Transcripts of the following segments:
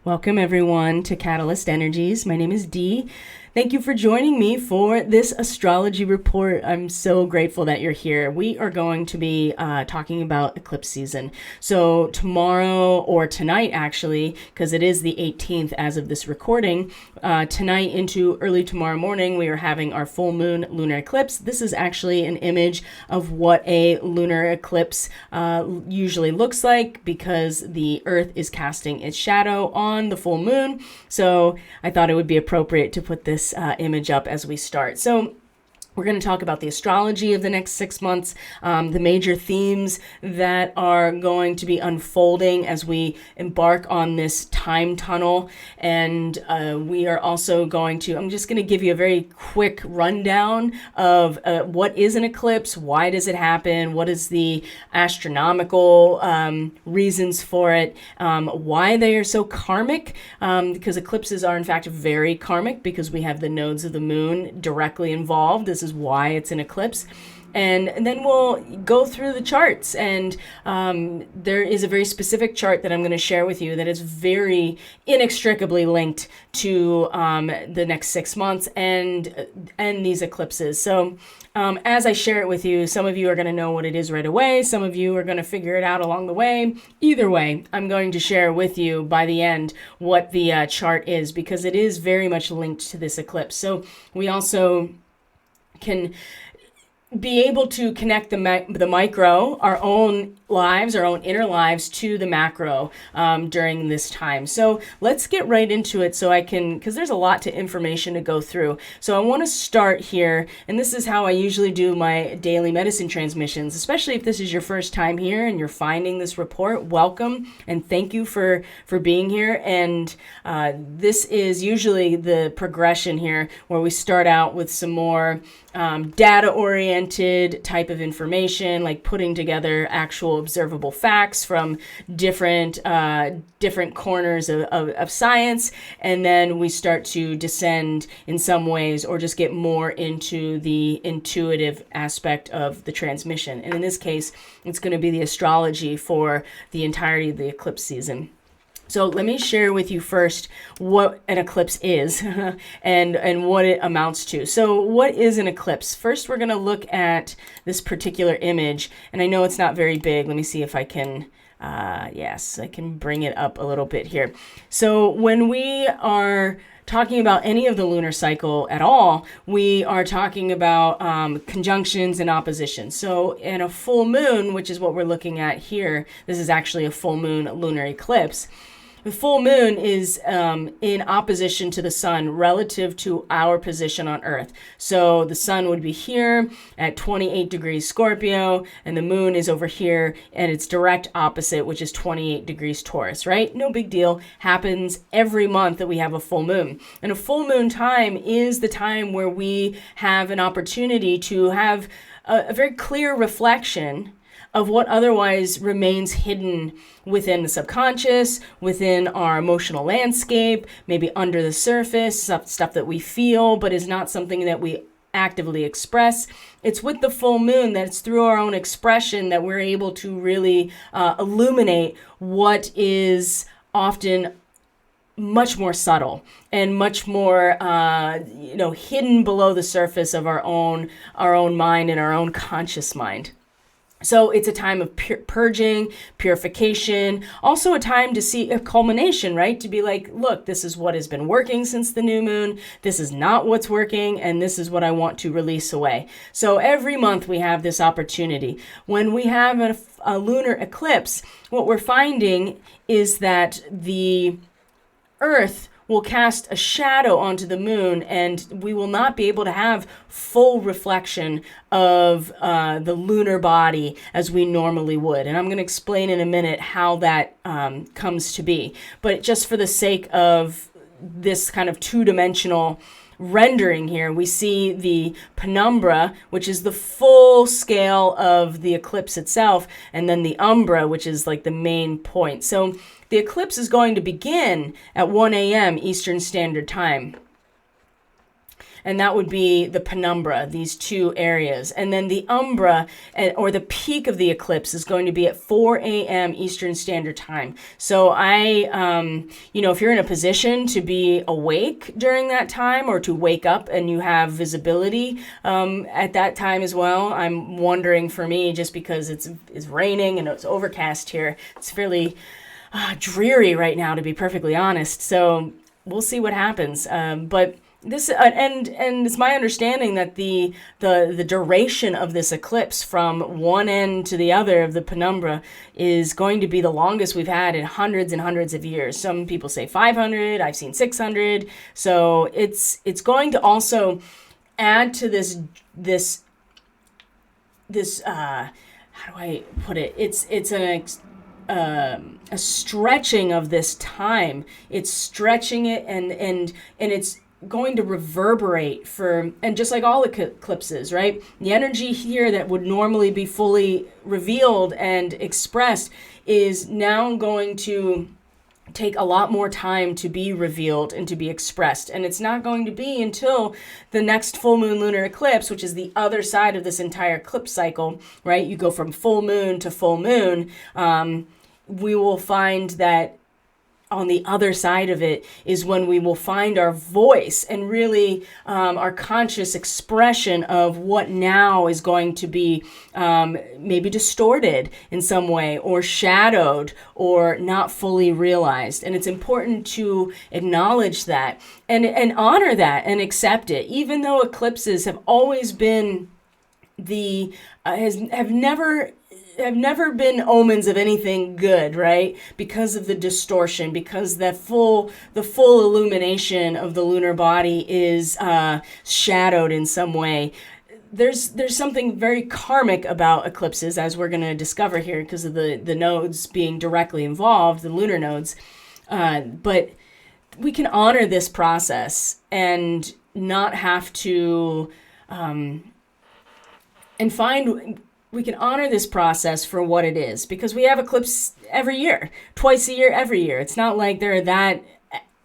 Welcome everyone to Catalyst Energies. My name is Dee. Thank you for joining me for this astrology report. I'm so grateful that you're here. We are going to be talking about eclipse season. So tomorrow or tonight, actually, because it is the 18th as of this recording, tonight into early tomorrow morning, we are having our full moon lunar eclipse. This is actually an image of what a lunar eclipse usually looks like because the Earth is casting its shadow on the full moon. So I thought it would be appropriate to put this image up as we start. So we're going to talk about the astrology of the next 6 months, the major themes that are going to be unfolding as we embark on this time tunnel. And we are also I'm just going to give you a very quick rundown of what is an eclipse, why does it happen, what is the astronomical reasons for it, why they are so karmic, because eclipses are in fact very karmic because we have the nodes of the moon directly involved. This is why it's an eclipse. And then we'll go through the charts. And there is a very specific chart that I'm going to share with you that is very inextricably linked to the next 6 months and these eclipses. So as I share it with you, some of you are going to know what it is right away. Some of you are going to figure it out along the way. Either way, I'm going to share with you by the end what the chart is because it is very much linked to this eclipse. So we also can be able to connect the micro, our own lives, our own inner lives, to the macro during this time. So let's get right into it because there's a lot to information to go through. So I want to start here, and this is how I usually do my daily medicine transmissions, especially if this is your first time here and you're finding this report. Welcome, and thank you for being here. And this is usually the progression here where we start out with some more data-oriented type of information, like putting together actual observable facts from different corners of science, and then we start to descend in some ways or just get more into the intuitive aspect of the transmission. And in this case, it's going to be the astrology for the entirety of the eclipse season. So let me share with you first what an eclipse is and what it amounts to. So what is an eclipse? First, we're going to look at this particular image, and I know it's not very big. Let me see if I can, yes, I can bring it up a little bit here. So when we are talking about any of the lunar cycle at all, we are talking about conjunctions and oppositions. So in a full moon, which is what we're looking at here, this is actually a full moon lunar eclipse. The full moon is in opposition to the sun relative to our position on Earth. So the sun would be here at 28 degrees Scorpio, and the moon is over here at its direct opposite, which is 28 degrees Taurus, right? No big deal. Happens every month that we have a full moon. And a full moon time is the time where we have an opportunity to have a very clear reflection of what otherwise remains hidden within the subconscious, within our emotional landscape, maybe under the surface, stuff that we feel, but is not something that we actively express. It's with the full moon that it's through our own expression that we're able to really illuminate what is often much more subtle and much more, hidden below the surface of our own mind and our own conscious mind. So it's a time of purging, purification, also a time to see a culmination, right? To be like, look, this is what has been working since the new moon. This is not what's working, and this is what I want to release away. So every month we have this opportunity. When we have a lunar eclipse, what we're finding is that the Earth will cast a shadow onto the moon, and we will not be able to have full reflection of the lunar body as we normally would. And I'm going to explain in a minute how that comes to be. But just for the sake of this kind of two-dimensional rendering here, we see the penumbra, which is the full scale of the eclipse itself, and then the umbra, which is like the main point. So the eclipse is going to begin at 1 a.m. Eastern Standard Time. and that would be the penumbra, these two areas. And then the umbra, or the peak of the eclipse, is going to be at 4 a.m. Eastern Standard Time. So if you're in a position to be awake during that time, or to wake up and you have visibility at that time as well, I'm wondering, for me, just because it's raining and it's overcast here, it's fairly dreary right now, to be perfectly honest. So we'll see what happens. But this and it's my understanding that the duration of this eclipse from one end to the other of the penumbra is going to be the longest we've had in hundreds and hundreds of years. Some people say 500. I've seen 600. So it's going to also add to this how do I put it? It's a stretching of this time. It's stretching it, and it's going to reverberate and just like all eclipses, right? The energy here that would normally be fully revealed and expressed is now going to take a lot more time to be revealed and to be expressed. And it's not going to be until the next full moon lunar eclipse, which is the other side of this entire eclipse cycle, right? You go from full moon to full moon. We will find that on the other side of it is when we will find our voice and really our conscious expression of what now is going to be maybe distorted in some way, or shadowed, or not fully realized. And it's important to acknowledge that and honor that and accept it, even though eclipses have always been have never been omens of anything good, right? Because of the distortion, because the full illumination of the lunar body is shadowed in some way. There's something very karmic about eclipses, as we're going to discover here, because of the nodes being directly involved, the lunar nodes. But we can honor this process and not have to we can honor this process for what it is, because we have eclipse every year, twice a year, every year. It's not like they're that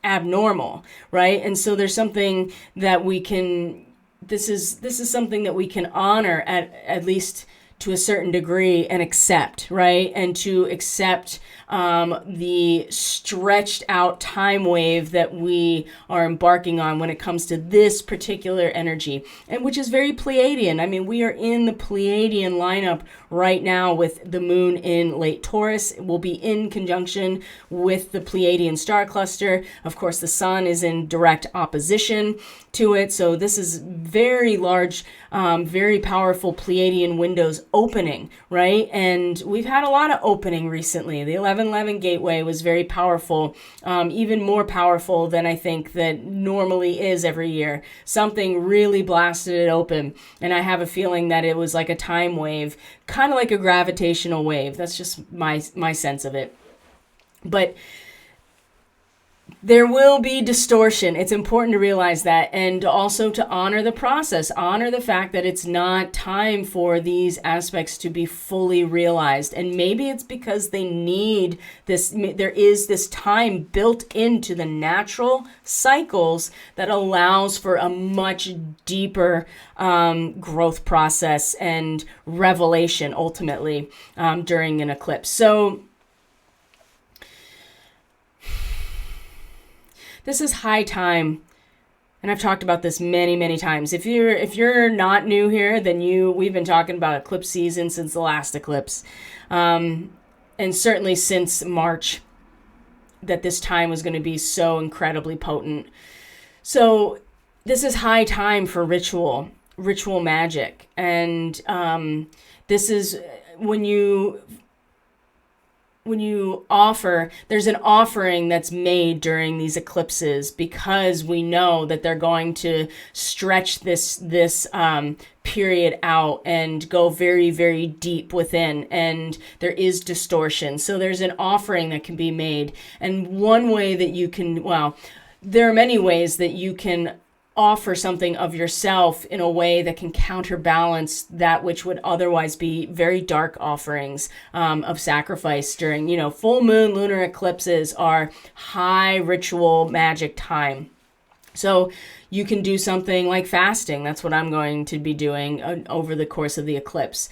abnormal, right? And so there's something that we can, this is something that we can honor at least to a certain degree, and accept, right? And to accept the stretched out time wave that we are embarking on when it comes to this particular energy, and which is very Pleiadian. I mean, we are in the Pleiadian lineup right now with the moon in late Taurus. It will be in conjunction with the Pleiadian star cluster. Of course, the sun is in direct opposition to it. So this is very large, very powerful Pleiadian windows opening, right? And we've had a lot of opening recently. The 1111 gateway was very powerful, even more powerful than I think that normally is every year. Something really blasted it open. And I have a feeling that it was like a time wave, kind of like a gravitational wave. That's just my sense of it. But there will be distortion. It's important to realize that, and also to honor the process, honor the fact that it's not time for these aspects to be fully realized. And maybe it's because they need this, there is this time built into the natural cycles that allows for a much deeper growth process and revelation ultimately during an eclipse. So this is high time, and I've talked about this many, many times. If you're not new here, then we've been talking about eclipse season since the last eclipse, and certainly since March, that this time was going to be so incredibly potent. So this is high time for ritual magic, and this is when you offer, there's an offering that's made during these eclipses, because we know that they're going to stretch this period out and go very, very deep within, and there is distortion. So there's an offering that can be made. And one way that you can, well, there are many ways that you can offer something of yourself in a way that can counterbalance that which would otherwise be very dark offerings of sacrifice during, full moon lunar eclipses are high ritual magic time. So you can do something like fasting. That's what I'm going to be doing over the course of the eclipse.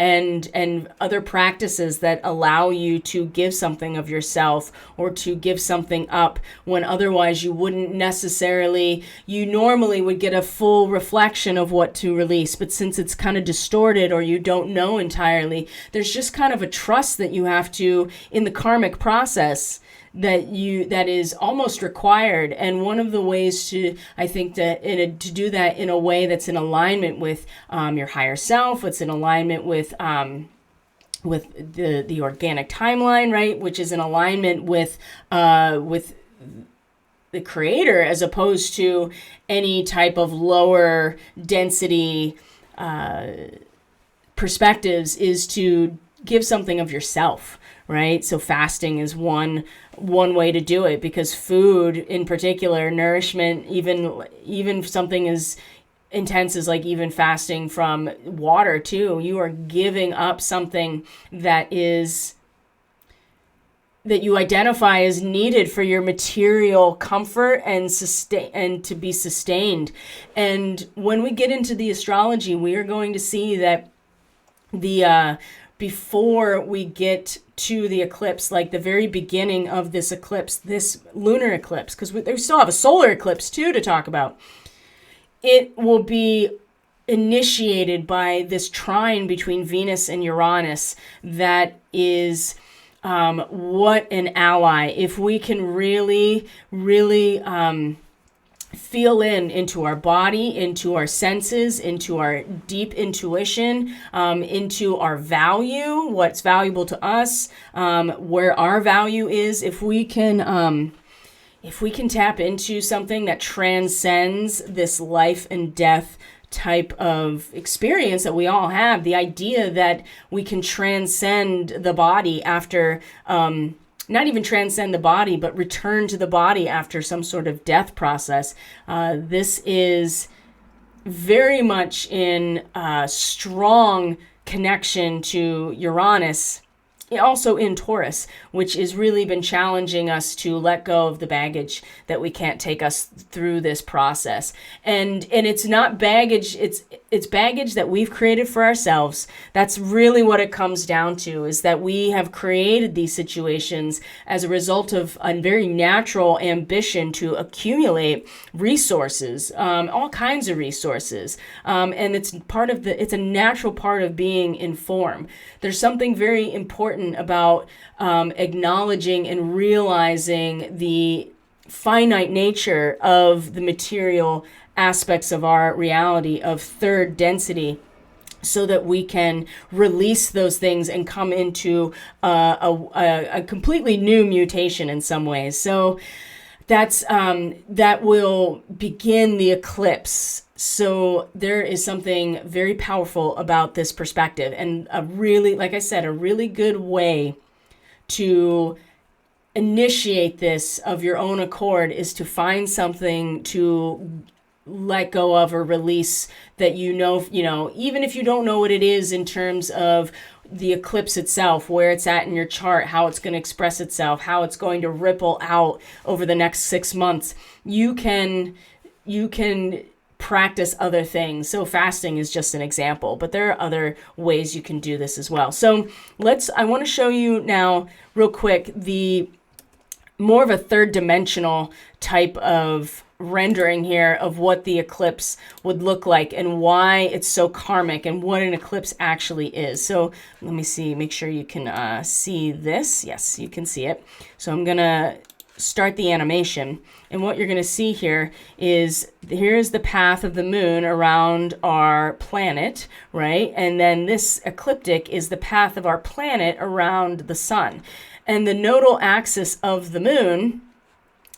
And other practices that allow you to give something of yourself or to give something up when otherwise you wouldn't necessarily, you normally would get a full reflection of what to release. But since it's kind of distorted or you don't know entirely, there's just kind of a trust that you have to, in the karmic process, that is almost required. And one of the ways to, I think, to do that in a way that's in alignment with your higher self, it's in alignment with the organic timeline, right, which is in alignment with the creator, as opposed to any type of lower density perspectives, is to give something of yourself. Right? So fasting is one way to do it, because food in particular, nourishment, even something as intense as like even fasting from water too, you are giving up something that you identify as needed for your material comfort and to be sustained. And when we get into the astrology, we are going to see that before we get to the eclipse, like the very beginning of this eclipse, this lunar eclipse, because we still have a solar eclipse too to talk about, it will be initiated by this trine between Venus and Uranus that is what an ally. If we can really feel into our body, into our senses, into our deep intuition, into our value, what's valuable to us, where our value is. If we can tap into something that transcends this life and death type of experience that we all have, the idea that we can transcend the body after not even transcend the body, but return to the body after some sort of death process. This is very much in strong connection to Uranus, also in Taurus, which has really been challenging us to let go of the baggage that we can't take us through this process. And it's not baggage, it's baggage that we've created for ourselves. That's really what it comes down to, is that we have created these situations as a result of a very natural ambition to accumulate resources, all kinds of resources. And it's a natural part of being in form. There's something very important about acknowledging and realizing the finite nature of the material aspects of our reality, of third density, so that we can release those things and come into a completely new mutation in some ways. So that will begin the eclipse. So there is something very powerful about this perspective, and like I said, a really good way to initiate this of your own accord is to find something to let go of or release that even if you don't know what it is in terms of the eclipse itself, where it's at in your chart, how it's going to express itself, how it's going to ripple out over the next 6 months. You can practice other things. So fasting is just an example, but there are other ways you can do this as well. So I want to show you now real quick the more of a third dimensional type of rendering here of what the eclipse would look like and why it's so karmic and what an eclipse actually is. So let me see, make sure you can see this. Yes, you can see it. So I'm going to start the animation. And what you're going to see here is, here's the path of the moon around our planet, right? And then this ecliptic is the path of our planet around the sun. And the nodal axis of the moon,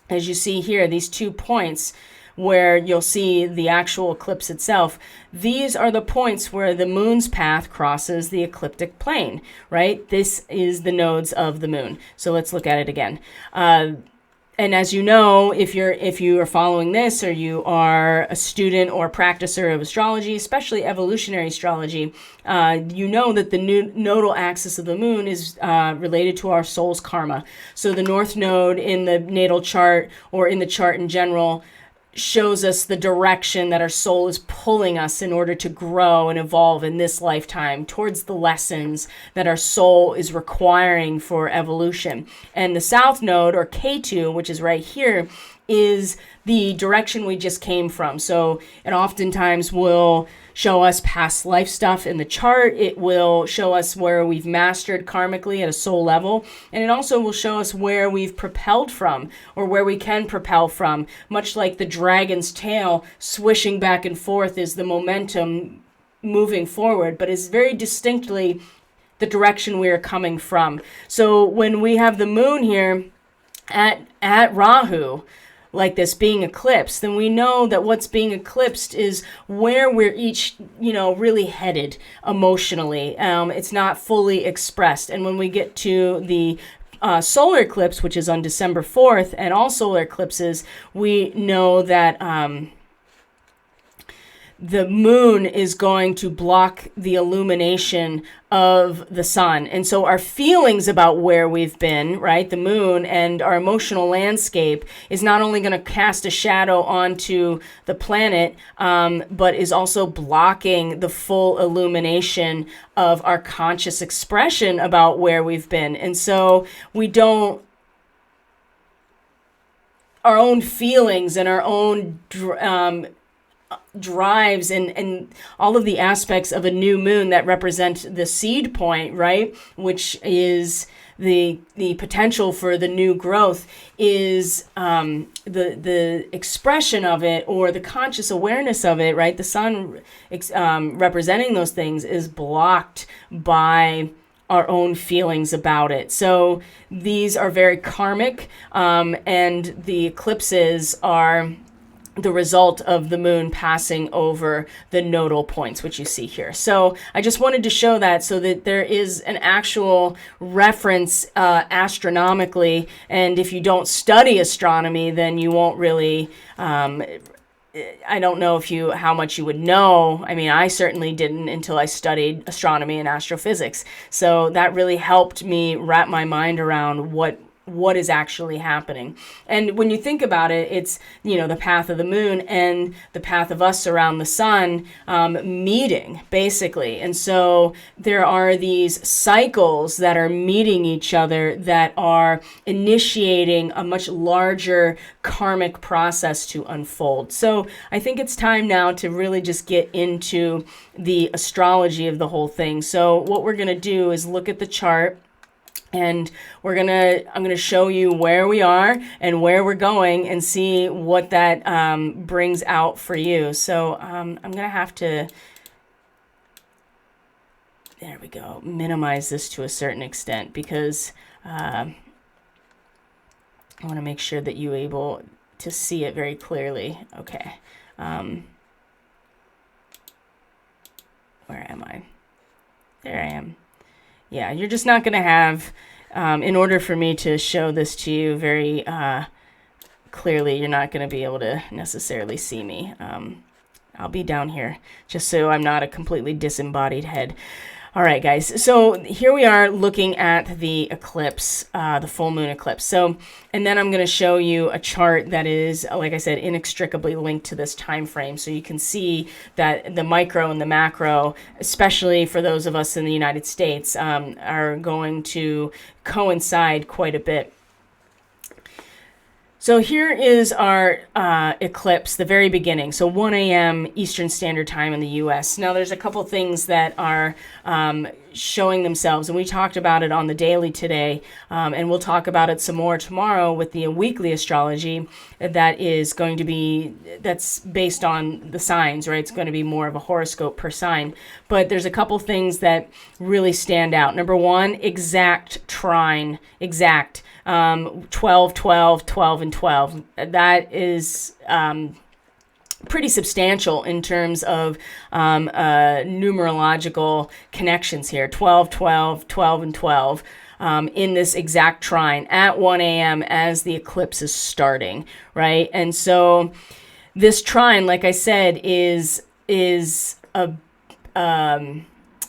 as you see here, these 2 points where you'll see the actual eclipse itself, these are the points where the moon's path crosses the ecliptic plane, right? This is the nodes of the moon. So let's look at it again. And as you know, if you are following this, or you are a student or practicer of astrology, especially evolutionary astrology, you know that the nodal axis of the moon is related to our soul's karma. So the north node in the natal chart, or in the chart in general, shows us the direction that our soul is pulling us in order to grow and evolve in this lifetime towards the lessons that our soul is requiring for evolution. And the south node, or K2, which is right here, is the direction we just came from. So it oftentimes will show us past life stuff in the chart. It will show us where we've mastered karmically at a soul level. And it also will show us where we've propelled from, or where we can propel from. Much like the dragon's tail swishing back and forth is the momentum moving forward, but is very distinctly the direction we are coming from. So when we have the moon here at Rahu, like this being eclipsed, then we know that what's being eclipsed is where we're each, really headed emotionally. It's not fully expressed. And when we get to the solar eclipse, which is on December 4th, and all solar eclipses, we know that the moon is going to block the illumination of the sun. And so our feelings about where we've been, right, the moon, and our emotional landscape is not only going to cast a shadow onto the planet, but is also blocking the full illumination of our conscious expression about where we've been. And so our own feelings and our own drives and all of the aspects of a new moon that represent the seed point, right, which is the potential for the new growth, is the expression of it, or the conscious awareness of it, right? The sun representing those things is blocked by our own feelings about it. So these are very karmic, and the eclipses are the result of the moon passing over the nodal points, which you see here. So I just wanted to show that, so that there is an actual reference astronomically. And if you don't study astronomy, then you won't really, I don't know how much you would know. I mean, I certainly didn't until I studied astronomy and astrophysics. So that really helped me wrap my mind around what is actually happening. And when you think about it, it's, the path of the moon and the path of us around the sun meeting, basically. And so there are these cycles that are meeting each other, that are initiating a much larger karmic process to unfold. So I think it's time now to really just get into the astrology of the whole thing. So what we're going to do is look at the chart, and I'm gonna show you where we are and where we're going, and see what that brings out for you. So I'm gonna have to, there we go, minimize this to a certain extent, because I want to make sure that you're able to see it very clearly. Okay. Where am I? There I am. Yeah, you're just not going to have, in order for me to show this to you very clearly, you're not going to be able to necessarily see me. I'll be down here, just so I'm not a completely disembodied head. All right, guys. So here we are looking at the eclipse, the full moon eclipse. So, and then I'm going to show you a chart that is, like I said, inextricably linked to this time frame. So you can see that the micro and the macro, especially for those of us in the United States, are going to coincide quite a bit. So here is our eclipse, the very beginning. So 1 a.m. Eastern Standard Time in the U.S. Now, there's a couple things that are showing themselves, and we talked about it on the daily today, and we'll talk about it some more tomorrow with the weekly astrology that's based on the signs, right? It's going to be more of a horoscope per sign. But there's a couple things that really stand out. Number one, exact trine, exact. 12, 12, 12, and 12. That is pretty substantial in terms of numerological connections here. 12, 12, 12, and 12 in this exact trine at 1 a.m. as the eclipse is starting, right? And so this trine, like I said, is a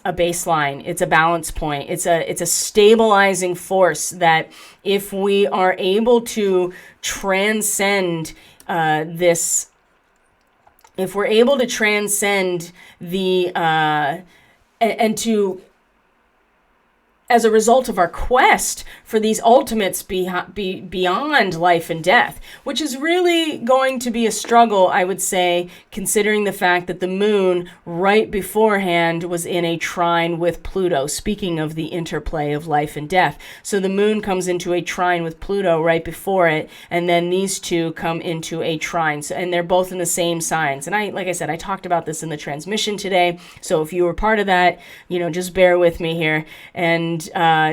baseline. It's a balance point. It's a stabilizing force that if we are able to transcend this, if we're able to transcend the and to, as a result of our quest for these ultimates beyond life and death, which is really going to be a struggle, I would say, considering the fact that the moon right beforehand was in a trine with Pluto, speaking of the interplay of life and death. So the moon comes into a trine with Pluto right before it, and then these two come into a trine. So, and they're both in the same signs. And like I said, I talked about this in the transmission today. So if you were part of that, just bear with me here and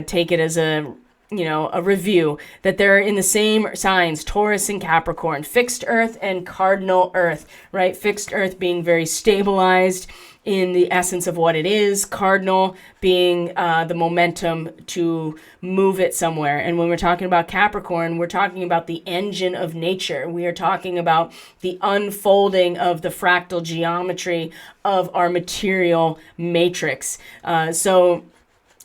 take it as a review that they're in the same signs, Taurus and Capricorn, fixed earth and cardinal earth, right? Fixed earth being very stabilized in the essence of what it is, cardinal being the momentum to move it somewhere. And when we're talking about Capricorn, we're talking about the engine of nature. We are talking about the unfolding of the fractal geometry of our material matrix. So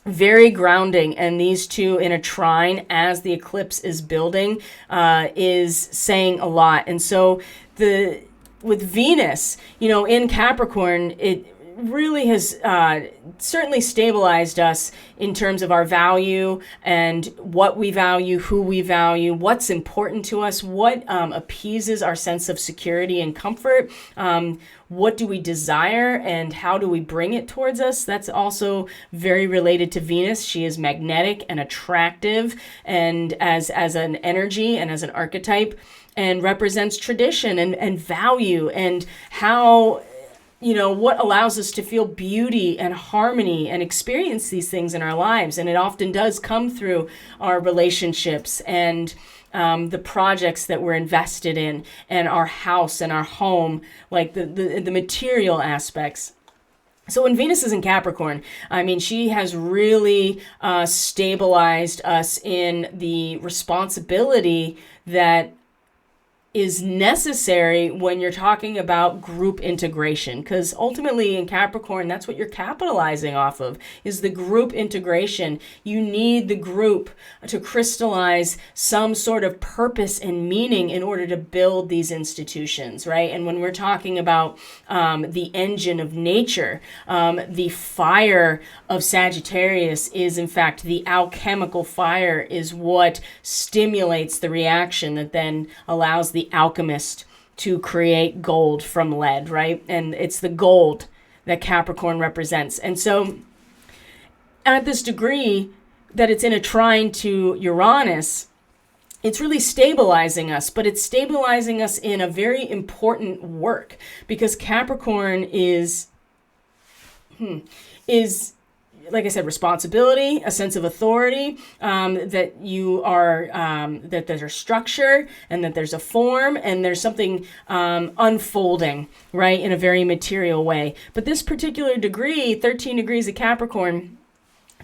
very grounding, and these two in a trine as the eclipse is building is saying a lot. And so with Venus, in Capricorn, it really has certainly stabilized us in terms of our value and what we value, who we value, what's important to us, what appeases our sense of security and comfort. What do we desire and how do we bring it towards us? That's also very related to Venus. She is magnetic and attractive, and as an energy and as an archetype, and represents tradition and value and how, what allows us to feel beauty and harmony and experience these things in our lives. And it often does come through our relationships and the projects that we're invested in, and our house and our home, like the material aspects. So when Venus is in Capricorn, she has really stabilized us in the responsibility that is necessary when you're talking about group integration, because ultimately in Capricorn, that's what you're capitalizing off of, is the group integration. You need the group to crystallize some sort of purpose and meaning in order to build these institutions, right? And when we're talking about the engine of nature, the fire of Sagittarius is in fact the alchemical fire, is what stimulates the reaction that then allows the alchemist to create gold from lead, right? And it's the gold that Capricorn represents. And so at this degree that it's in a trine to Uranus, it's really stabilizing us, but it's stabilizing us in a very important work, because Capricorn is like I said, responsibility, a sense of authority, that you are, that there's a structure and that there's a form and there's something unfolding, right, in a very material way. But this particular degree, 13 degrees of Capricorn,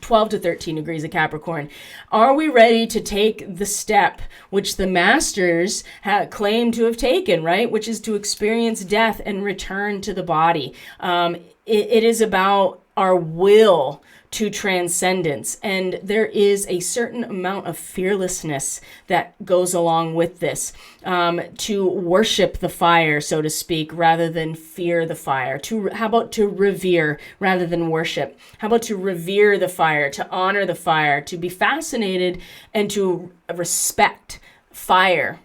12 to 13 degrees of Capricorn, are we ready to take the step which the masters claim to have taken, right, which is to experience death and return to the body? It is about our will to transcendence. And there is a certain amount of fearlessness that goes along with this, to worship the fire, so to speak, rather than fear the fire. How about to revere rather than worship? How about to revere the fire, to honor the fire, to be fascinated and to respect fire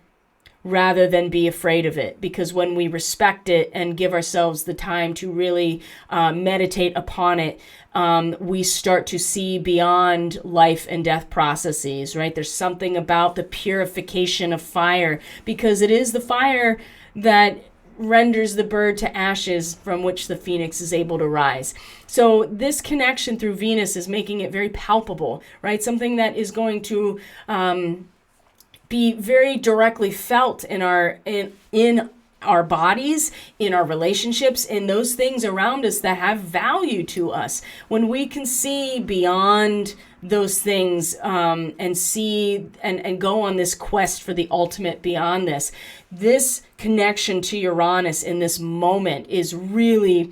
rather than be afraid of it? Because when we respect it and give ourselves the time to really meditate upon it, we start to see beyond life and death processes, right? There's something about the purification of fire, because it is the fire that renders the bird to ashes from which the phoenix is able to rise. So this connection through Venus is making it very palpable, right? Something that is going to be very directly felt in our bodies, in our relationships, in those things around us that have value to us. When we can see beyond those things, and see and go on this quest for the ultimate beyond this connection to Uranus in this moment is really,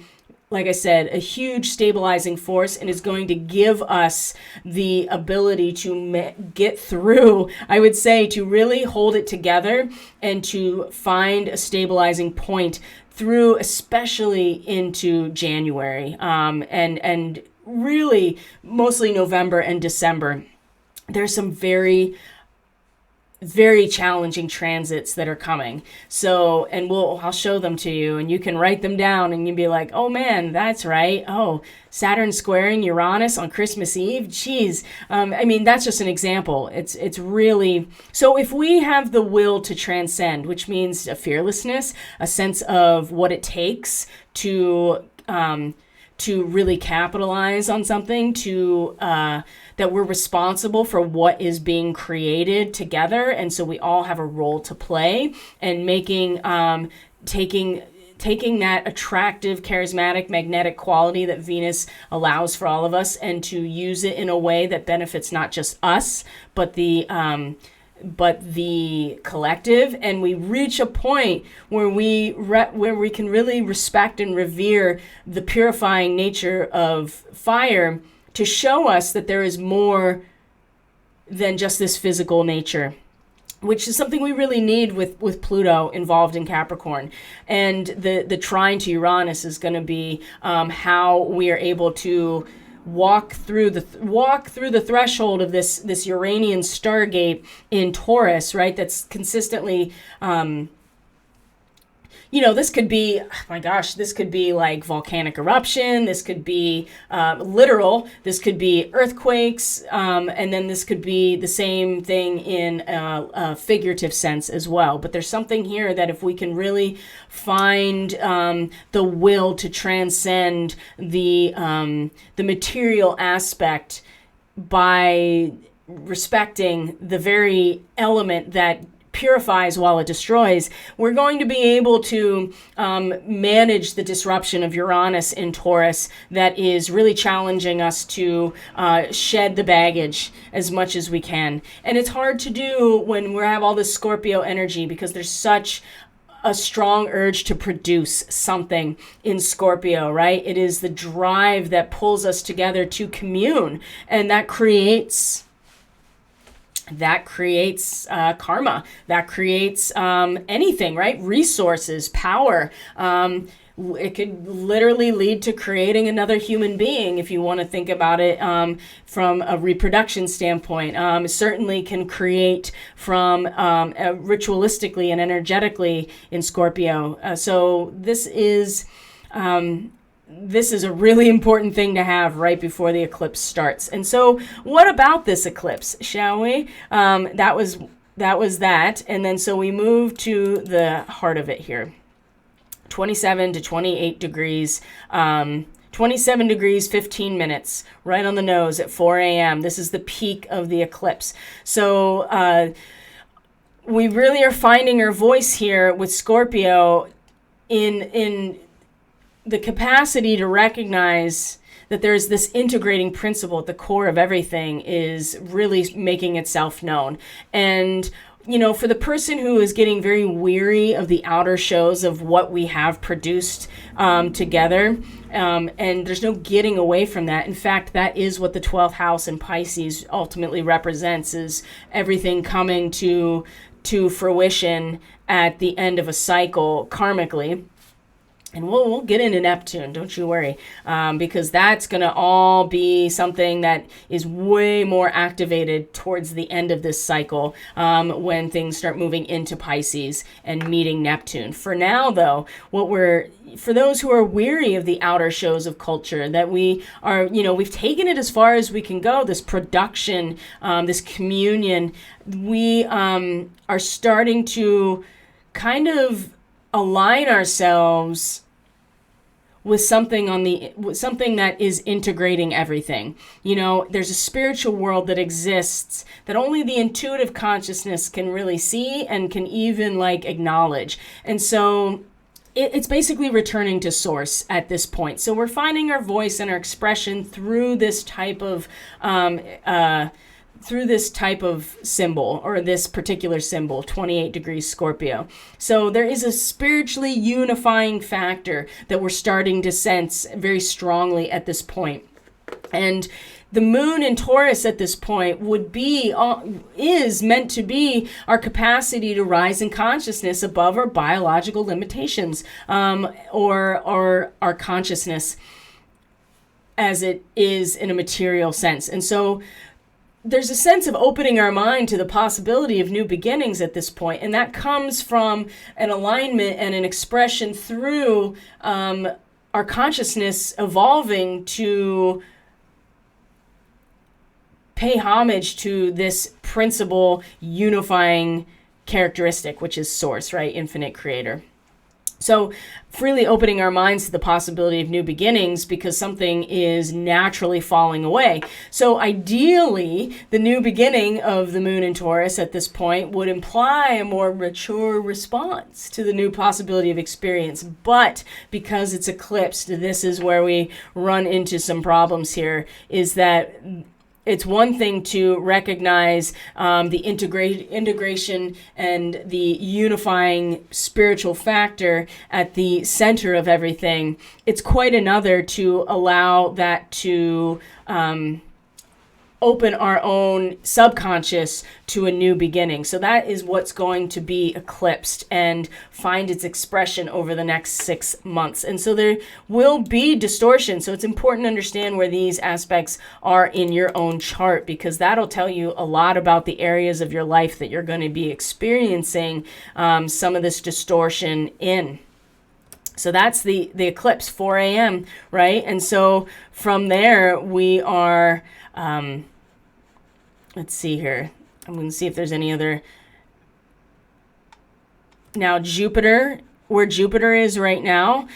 like I said, a huge stabilizing force, and is going to give us the ability to get through, I would say, to really hold it together and to find a stabilizing point through, especially into January, and really mostly November and December. There's some very challenging transits that are coming. So, and I'll show them to you, and you can write them down, and you'll be like, oh man, that's right. Oh, Saturn squaring Uranus on Christmas Eve. Geez. I mean, that's just an example. It's really, so if we have the will to transcend, which means a fearlessness, a sense of what it takes to really capitalize on something, that we're responsible for what is being created together. And so we all have a role to play, and making, taking that attractive, charismatic, magnetic quality that Venus allows for all of us, and to use it in a way that benefits not just us, but the collective. And we reach a point where we can really respect and revere the purifying nature of fire, to show us that there is more than just this physical nature, which is something we really need with Pluto involved in Capricorn. And the trine to Uranus is going to be how we are able to walk through the threshold of this Uranian stargate in Taurus, right? That's consistently, this could be, oh my gosh, this could be like volcanic eruption. This could be literal. This could be earthquakes. And then this could be the same thing in a figurative sense as well. But there's something here that if we can really find the will to transcend the material aspect by respecting the very element that purifies while it destroys, we're going to be able to manage the disruption of Uranus in Taurus that is really challenging us to shed the baggage as much as we can. And it's hard to do when we have all this Scorpio energy, because there's such a strong urge to produce something in Scorpio, right? It is the drive that pulls us together to commune, and that creates karma, that creates anything, right? Resources, power. It could literally lead to creating another human being, if you want to think about it from a reproduction standpoint. It certainly can create from ritualistically and energetically in Scorpio. So this is a really important thing to have right before the eclipse starts. And so what about this eclipse, shall we? That was that. And then so we move to the heart of it here. 27 to 28 degrees, 27 degrees, 15 minutes, right on the nose at 4 a.m. This is the peak of the eclipse. So we really are finding our voice here with Scorpio in the capacity to recognize that there's this integrating principle at the core of everything is really making itself known. And, for the person who is getting very weary of the outer shows of what we have produced together, and there's no getting away from that. In fact, that is what the 12th house in Pisces ultimately represents, is everything coming to fruition at the end of a cycle karmically. And we'll get into Neptune, don't you worry, because that's going to all be something that is way more activated towards the end of this cycle when things start moving into Pisces and meeting Neptune. For now, though, for those who are weary of the outer shows of culture, that we are, we've taken it as far as we can go, this production, this communion, we are starting to kind of align ourselves with something that is integrating everything. You know, there's a spiritual world that exists that only the intuitive consciousness can really see and can even like acknowledge. And so it's basically returning to source at this point. So we're finding our voice and our expression through this type of symbol, or this particular symbol, 28 degrees Scorpio. So there is a spiritually unifying factor that we're starting to sense very strongly at this point. And the moon in Taurus at this point is meant to be our capacity to rise in consciousness above our biological limitations, or our consciousness as it is in a material sense. And so there's a sense of opening our mind to the possibility of new beginnings at this point, and that comes from an alignment and an expression through our consciousness evolving to pay homage to this principal unifying characteristic, which is source, right? Infinite creator. So freely opening our minds to the possibility of new beginnings because something is naturally falling away. So ideally, the new beginning of the moon in Taurus at this point would imply a more mature response to the new possibility of experience. But because it's eclipsed, this is where we run into some problems here, is that it's one thing to recognize the integration and the unifying spiritual factor at the center of everything. It's quite another to allow that to open our own subconscious to a new beginning. So that is what's going to be eclipsed and find its expression over the next 6 months. And so there will be distortion. So it's important to understand where these aspects are in your own chart, because that'll tell you a lot about the areas of your life that you're going to be experiencing some of this distortion in. So that's the eclipse, 4 a.m., right? And so from there, we are, let's see here. I'm going to see if there's any other. Now, Jupiter, where Jupiter is right now,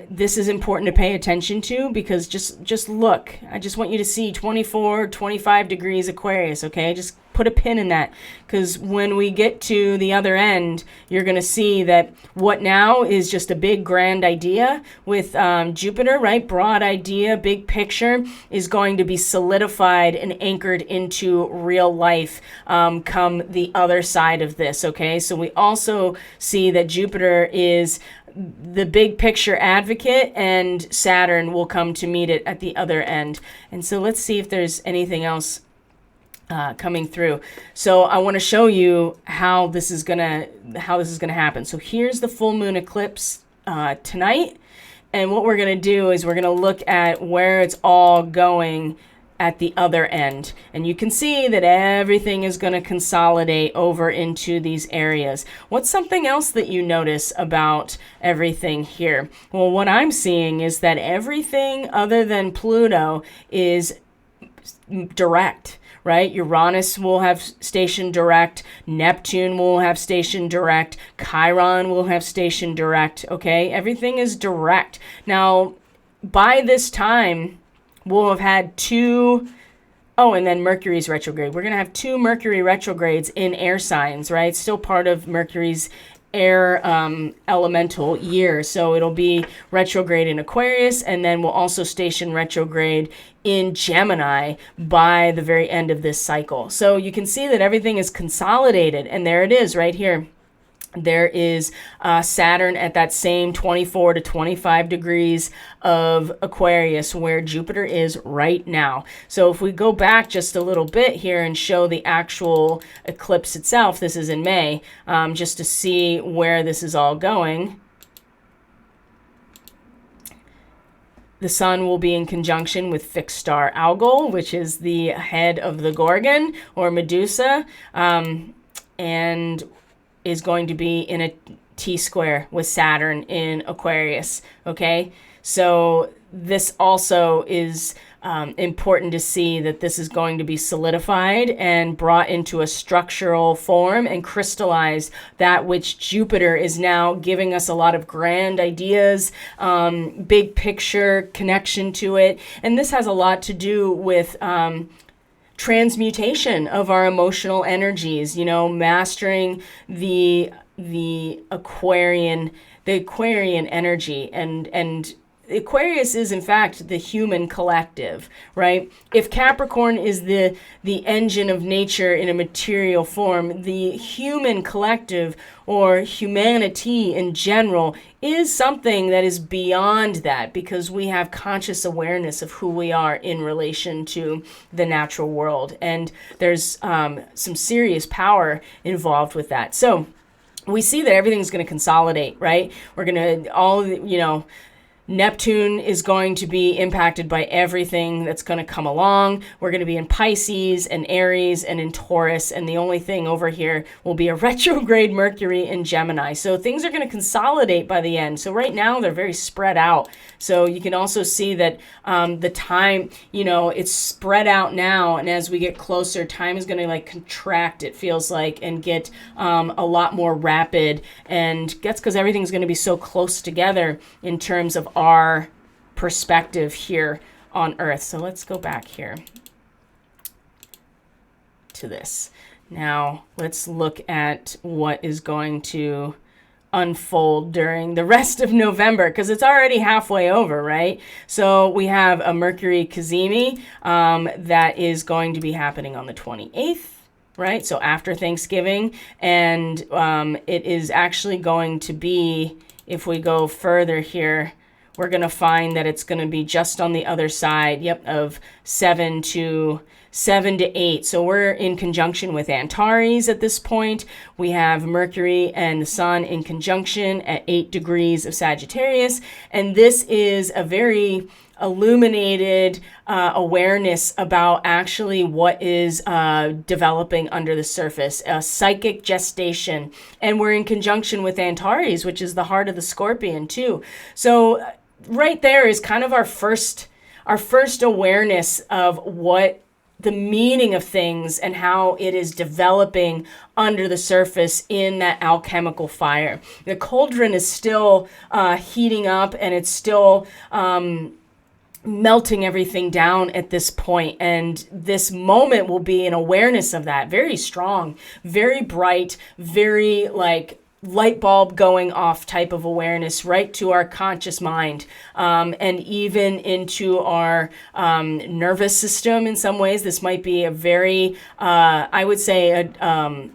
this is important to pay attention to, because just look. I just want you to see 24, 25 degrees Aquarius, okay? Just put a pin in that, because when we get to the other end, you're going to see that what now is just a big grand idea with Jupiter, right? Broad idea, big picture, is going to be solidified and anchored into real life come the other side of this, okay? So we also see that Jupiter is the big picture advocate, and Saturn will come to meet it at the other end. And so let's see if there's anything else coming through. So I want to show you how this is gonna happen. So here's the full moon eclipse tonight, and what we're gonna do is we're gonna look at where it's all going at the other end, and you can see that everything is going to consolidate over into these areas. What's something else that you notice about everything here? Well, what I'm seeing is that everything other than Pluto is direct, right? Uranus will have station direct. Neptune will have station direct. Chiron will have station direct, okay? Everything is direct. Now, by this time, we'll have had and then Mercury's retrograde. We're going to have 2 Mercury retrogrades in air signs, right? Still part of Mercury's air elemental year. So it'll be retrograde in Aquarius, and then we'll also station retrograde in Gemini by the very end of this cycle. So you can see that everything is consolidated, and there it is right here. There is Saturn at that same 24 to 25 degrees of Aquarius where Jupiter is right now. So if we go back just a little bit here and show the actual eclipse itself, this is in May, just to see where this is all going. The sun will be in conjunction with fixed star Algol, which is the head of the Gorgon or Medusa, and is going to be in a T-square with Saturn in Aquarius, okay? So this also is important to see that this is going to be solidified and brought into a structural form and crystallized, that which Jupiter is now giving us a lot of grand ideas, big picture connection to it. And this has a lot to do with transmutation of our emotional energies, mastering the Aquarian energy, and Aquarius is in fact the human collective, right? If Capricorn is the engine of nature in a material form, the human collective or humanity in general is something that is beyond that, because we have conscious awareness of who we are in relation to the natural world. And there's some serious power involved with that. So we see that everything's going to consolidate, right? We're going to Neptune is going to be impacted by everything that's going to come along. We're going to be in Pisces and Aries and in Taurus. And the only thing over here will be a retrograde Mercury in Gemini. So things are going to consolidate by the end. So right now they're very spread out. So you can also see that the time, it's spread out now. And as we get closer, time is going to contract, it feels like, and get a lot more rapid. And that's because everything's going to be so close together in terms of our perspective here on Earth. So let's go back here to this. Now let's look at what is going to unfold during the rest of November, because it's already halfway over, right? So we have a Mercury Cazimi that is going to be happening on the 28th. Right, so after Thanksgiving, and it is actually going to be, if we go further here, we're going to find that it's going to be just on the other side, of 7 to 8. So we're in conjunction with Antares at this point. We have Mercury and the Sun in conjunction at 8 degrees of Sagittarius, and this is a very illuminated awareness about actually what is developing under the surface, a psychic gestation. And we're in conjunction with Antares, which is the heart of the Scorpion too. So right there is kind of our first awareness of what the meaning of things and how it is developing under the surface in that alchemical fire. The cauldron is still heating up, and it's still melting everything down at this point. And this moment will be an awareness of that, very strong, very bright, very light bulb going off type of awareness right to our conscious mind, and even into our nervous system in some ways. This might be a very, I would say,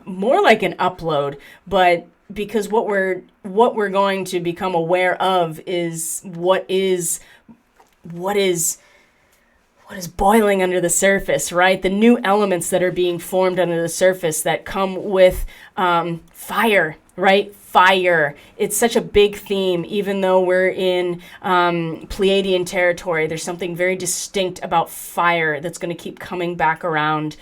more like an upload, but because what we're going to become aware of is what is boiling under the surface, right? The new elements that are being formed under the surface that come with fire, right? Fire. It's such a big theme, even though we're in Pleiadian territory. There's something very distinct about fire that's going to keep coming back around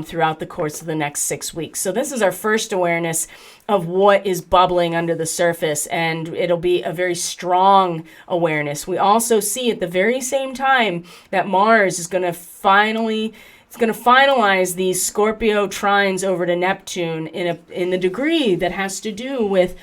throughout the course of the next 6 weeks. So this is our first awareness of what is bubbling under the surface, and it'll be a very strong awareness. We also see at the very same time that Mars is going to finalize these Scorpio trines over to Neptune in the degree that has to do with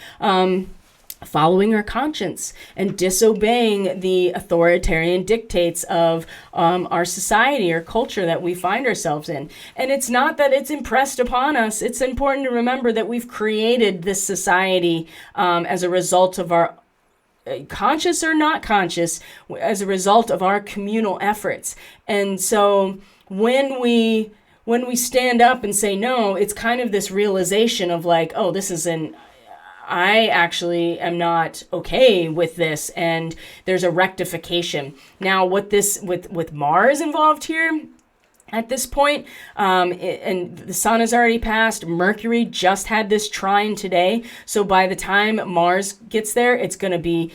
following our conscience and disobeying the authoritarian dictates of our society or culture that we find ourselves in. And it's not that it's impressed upon us. It's important to remember that we've created this society as a result of our conscious or not conscious, as a result of our communal efforts. And so when we stand up and say no, it's kind of this realization of I actually am not okay with this, and there's a rectification. Now, what this with Mars involved here, at this point, and the sun has already passed. Mercury just had this trine today. So by the time Mars gets there, it's going to be,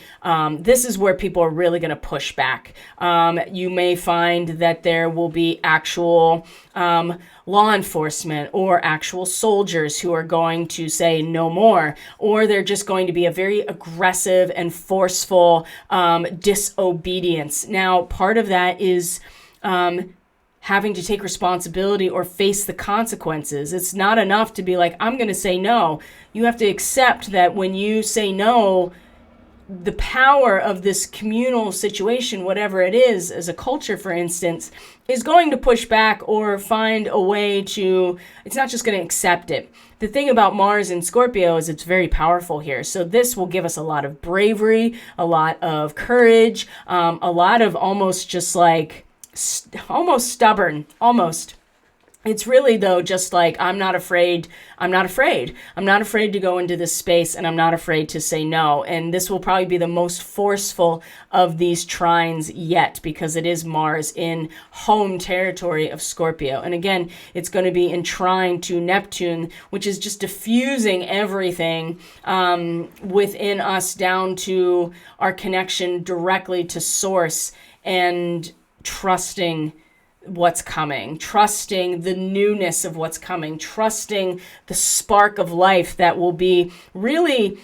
this is where people are really going to push back. You may find that there will be actual law enforcement or actual soldiers who are going to say no more, or they're just going to be a very aggressive and forceful disobedience. Now, part of that is having to take responsibility or face the consequences. It's not enough to be like, I'm going to say no. You have to accept that when you say no, the power of this communal situation, whatever it is, as a culture, for instance, is going to push back or find a way to, it's not just going to accept it. The thing about Mars in Scorpio is it's very powerful here. So this will give us a lot of bravery, a lot of courage, a lot of almost just like, almost stubborn, almost. It's really, though, just like, I'm not afraid. I'm not afraid to go into this space, and I'm not afraid to say no. And this will probably be the most forceful of these trines yet, because it is Mars in home territory of Scorpio. And again, it's going to be in trine to Neptune, which is just diffusing everything within us down to our connection directly to Source, and trusting what's coming, trusting the newness of what's coming, trusting the spark of life that will be really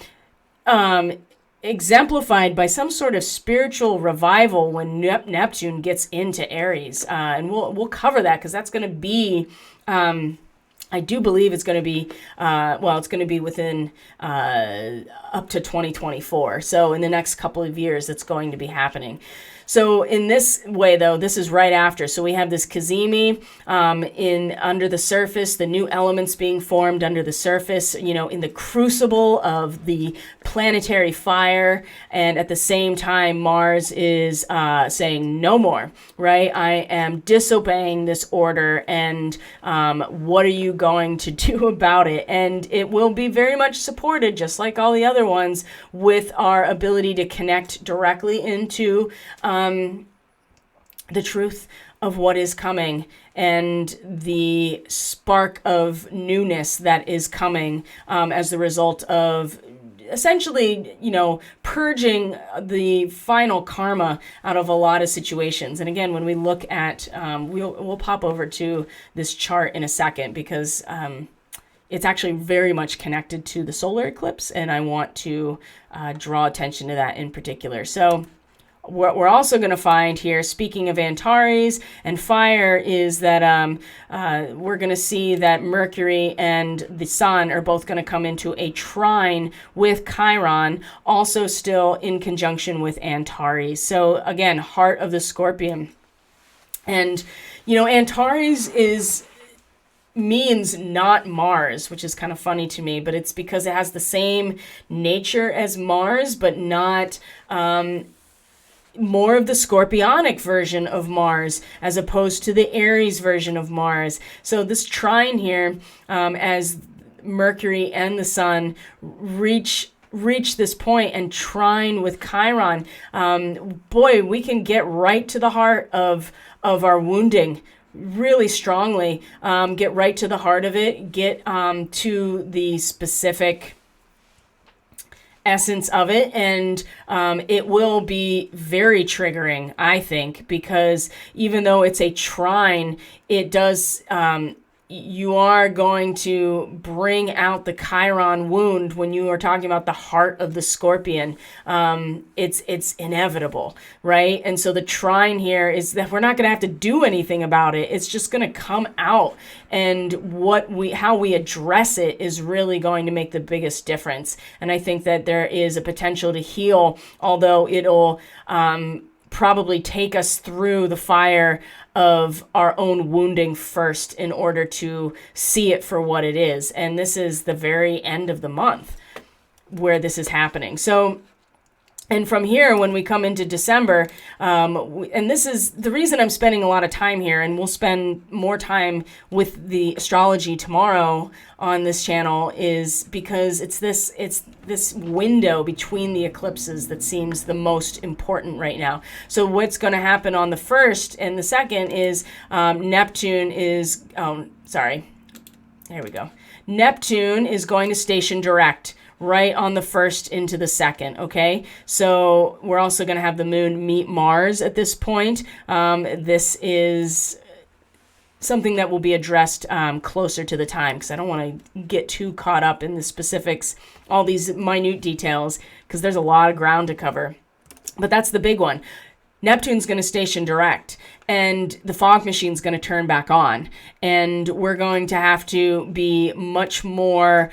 exemplified by some sort of spiritual revival when Neptune gets into Aries. And we'll cover that, because that's going to be, I do believe it's going to be, it's going to be within up to 2024. So in the next couple of years, it's going to be happening. So in this way, though, this is right after. So we have this Cazimi in under the surface, the new elements being formed under the surface, in the crucible of the planetary fire. And at the same time, Mars is saying no more, right? I am disobeying this order, and what are you going to do about it? And it will be very much supported, just like all the other ones, with our ability to connect directly into the truth of what is coming and the spark of newness that is coming as the result of essentially, purging the final karma out of a lot of situations. And again, when we look at, we'll pop over to this chart in a second, because it's actually very much connected to the solar eclipse, and I want to draw attention to that in particular. So what we're also going to find here, speaking of Antares and fire, is that we're going to see that Mercury and the Sun are both going to come into a trine with Chiron, also still in conjunction with Antares. So again, heart of the Scorpion. And, Antares means not Mars, which is kind of funny to me, but it's because it has the same nature as Mars, but not more of the scorpionic version of Mars as opposed to the Aries version of Mars. So this trine here, as Mercury and the Sun reach this point and trine with Chiron, we can get right to the heart of our wounding really strongly, get right to the heart of it, get to the specific essence of it, and it will be very triggering, I think, because even though it's a trine, it does you are going to bring out the Chiron wound when you are talking about the heart of the Scorpion. It's inevitable, right? And so the trine here is that we're not going to have to do anything about it. It's just going to come out, and how we address it is really going to make the biggest difference. And I think that there is a potential to heal, although it'll probably take us through the fire of our own wounding first in order to see it for what it is. And this is the very end of the month where this is happening. So And from here, when we come into December, and this is the reason I'm spending a lot of time here, and we'll spend more time with the astrology tomorrow on this channel, is because it's this window between the eclipses that seems the most important right now. So what's going to happen on the 1st and the 2nd is Neptune is, there we go. Neptune is going to station direct right on the 1st into the 2nd, okay? So we're also going to have the moon meet Mars at this point. This is something that will be addressed closer to the time, because I don't want to get too caught up in the specifics, all these minute details, because there's a lot of ground to cover. But that's the big one. Neptune's going to station direct, and the fog machine's going to turn back on, and we're going to have to be much more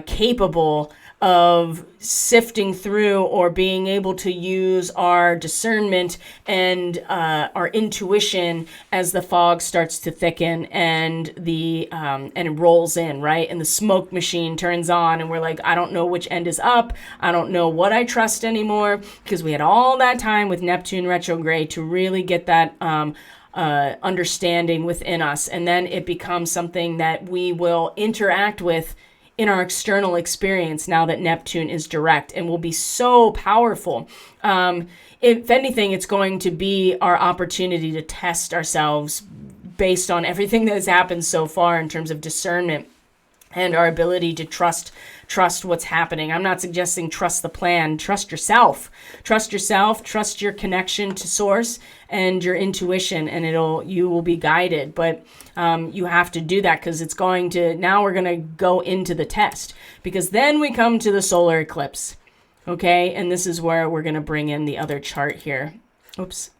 capable of sifting through or being able to use our discernment and our intuition as the fog starts to thicken and and it rolls in, right? And the smoke machine turns on, and we're like, I don't know which end is up. I don't know what I trust anymore, because we had all that time with Neptune retrograde to really get that understanding within us. And then it becomes something that we will interact with in our external experience now that Neptune is direct, and will be so powerful. If anything, it's going to be our opportunity to test ourselves based on everything that has happened so far in terms of discernment and our ability to trust what's happening. I'm not suggesting trust the plan. Trust yourself. Trust yourself. Trust your connection to source and your intuition, and you will be guided. But you have to do that, because now we're going to go into the test, because then we come to the solar eclipse. Okay, and this is where we're going to bring in the other chart here. Oops.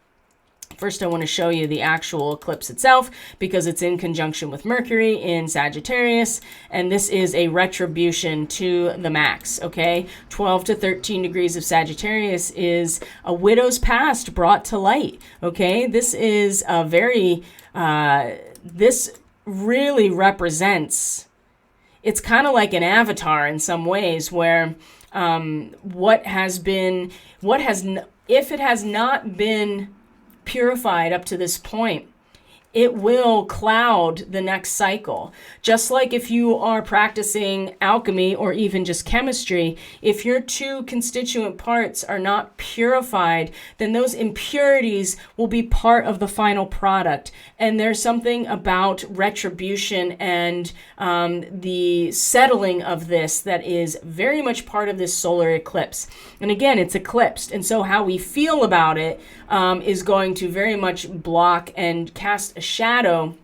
First, I want to show you the actual eclipse itself, because it's in conjunction with Mercury in Sagittarius, and this is a retribution to the max, okay? 12 to 13 degrees of Sagittarius is a widow's past brought to light, okay? This is a very, this really represents, it's kind of like an avatar in some ways, where if it has not been purified up to this point, it will cloud the next cycle. Just like if you are practicing alchemy or even just chemistry, if your two constituent parts are not purified, then those impurities will be part of the final product. And there's something about retribution and the settling of this that is very much part of this solar eclipse. And again, it's eclipsed. And so how we feel about it is going to very much block and cast a shadow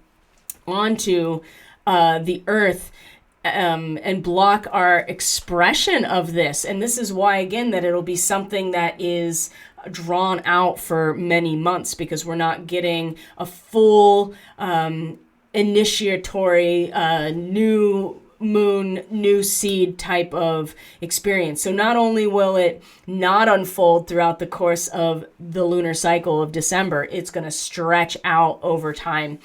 onto the earth and block our expression of this. And this is why, again, that it'll be something that is drawn out for many months, because we're not getting a full initiatory new moon, new seed type of experience. So not only will it not unfold throughout the course of the lunar cycle of December, it's going to stretch out over time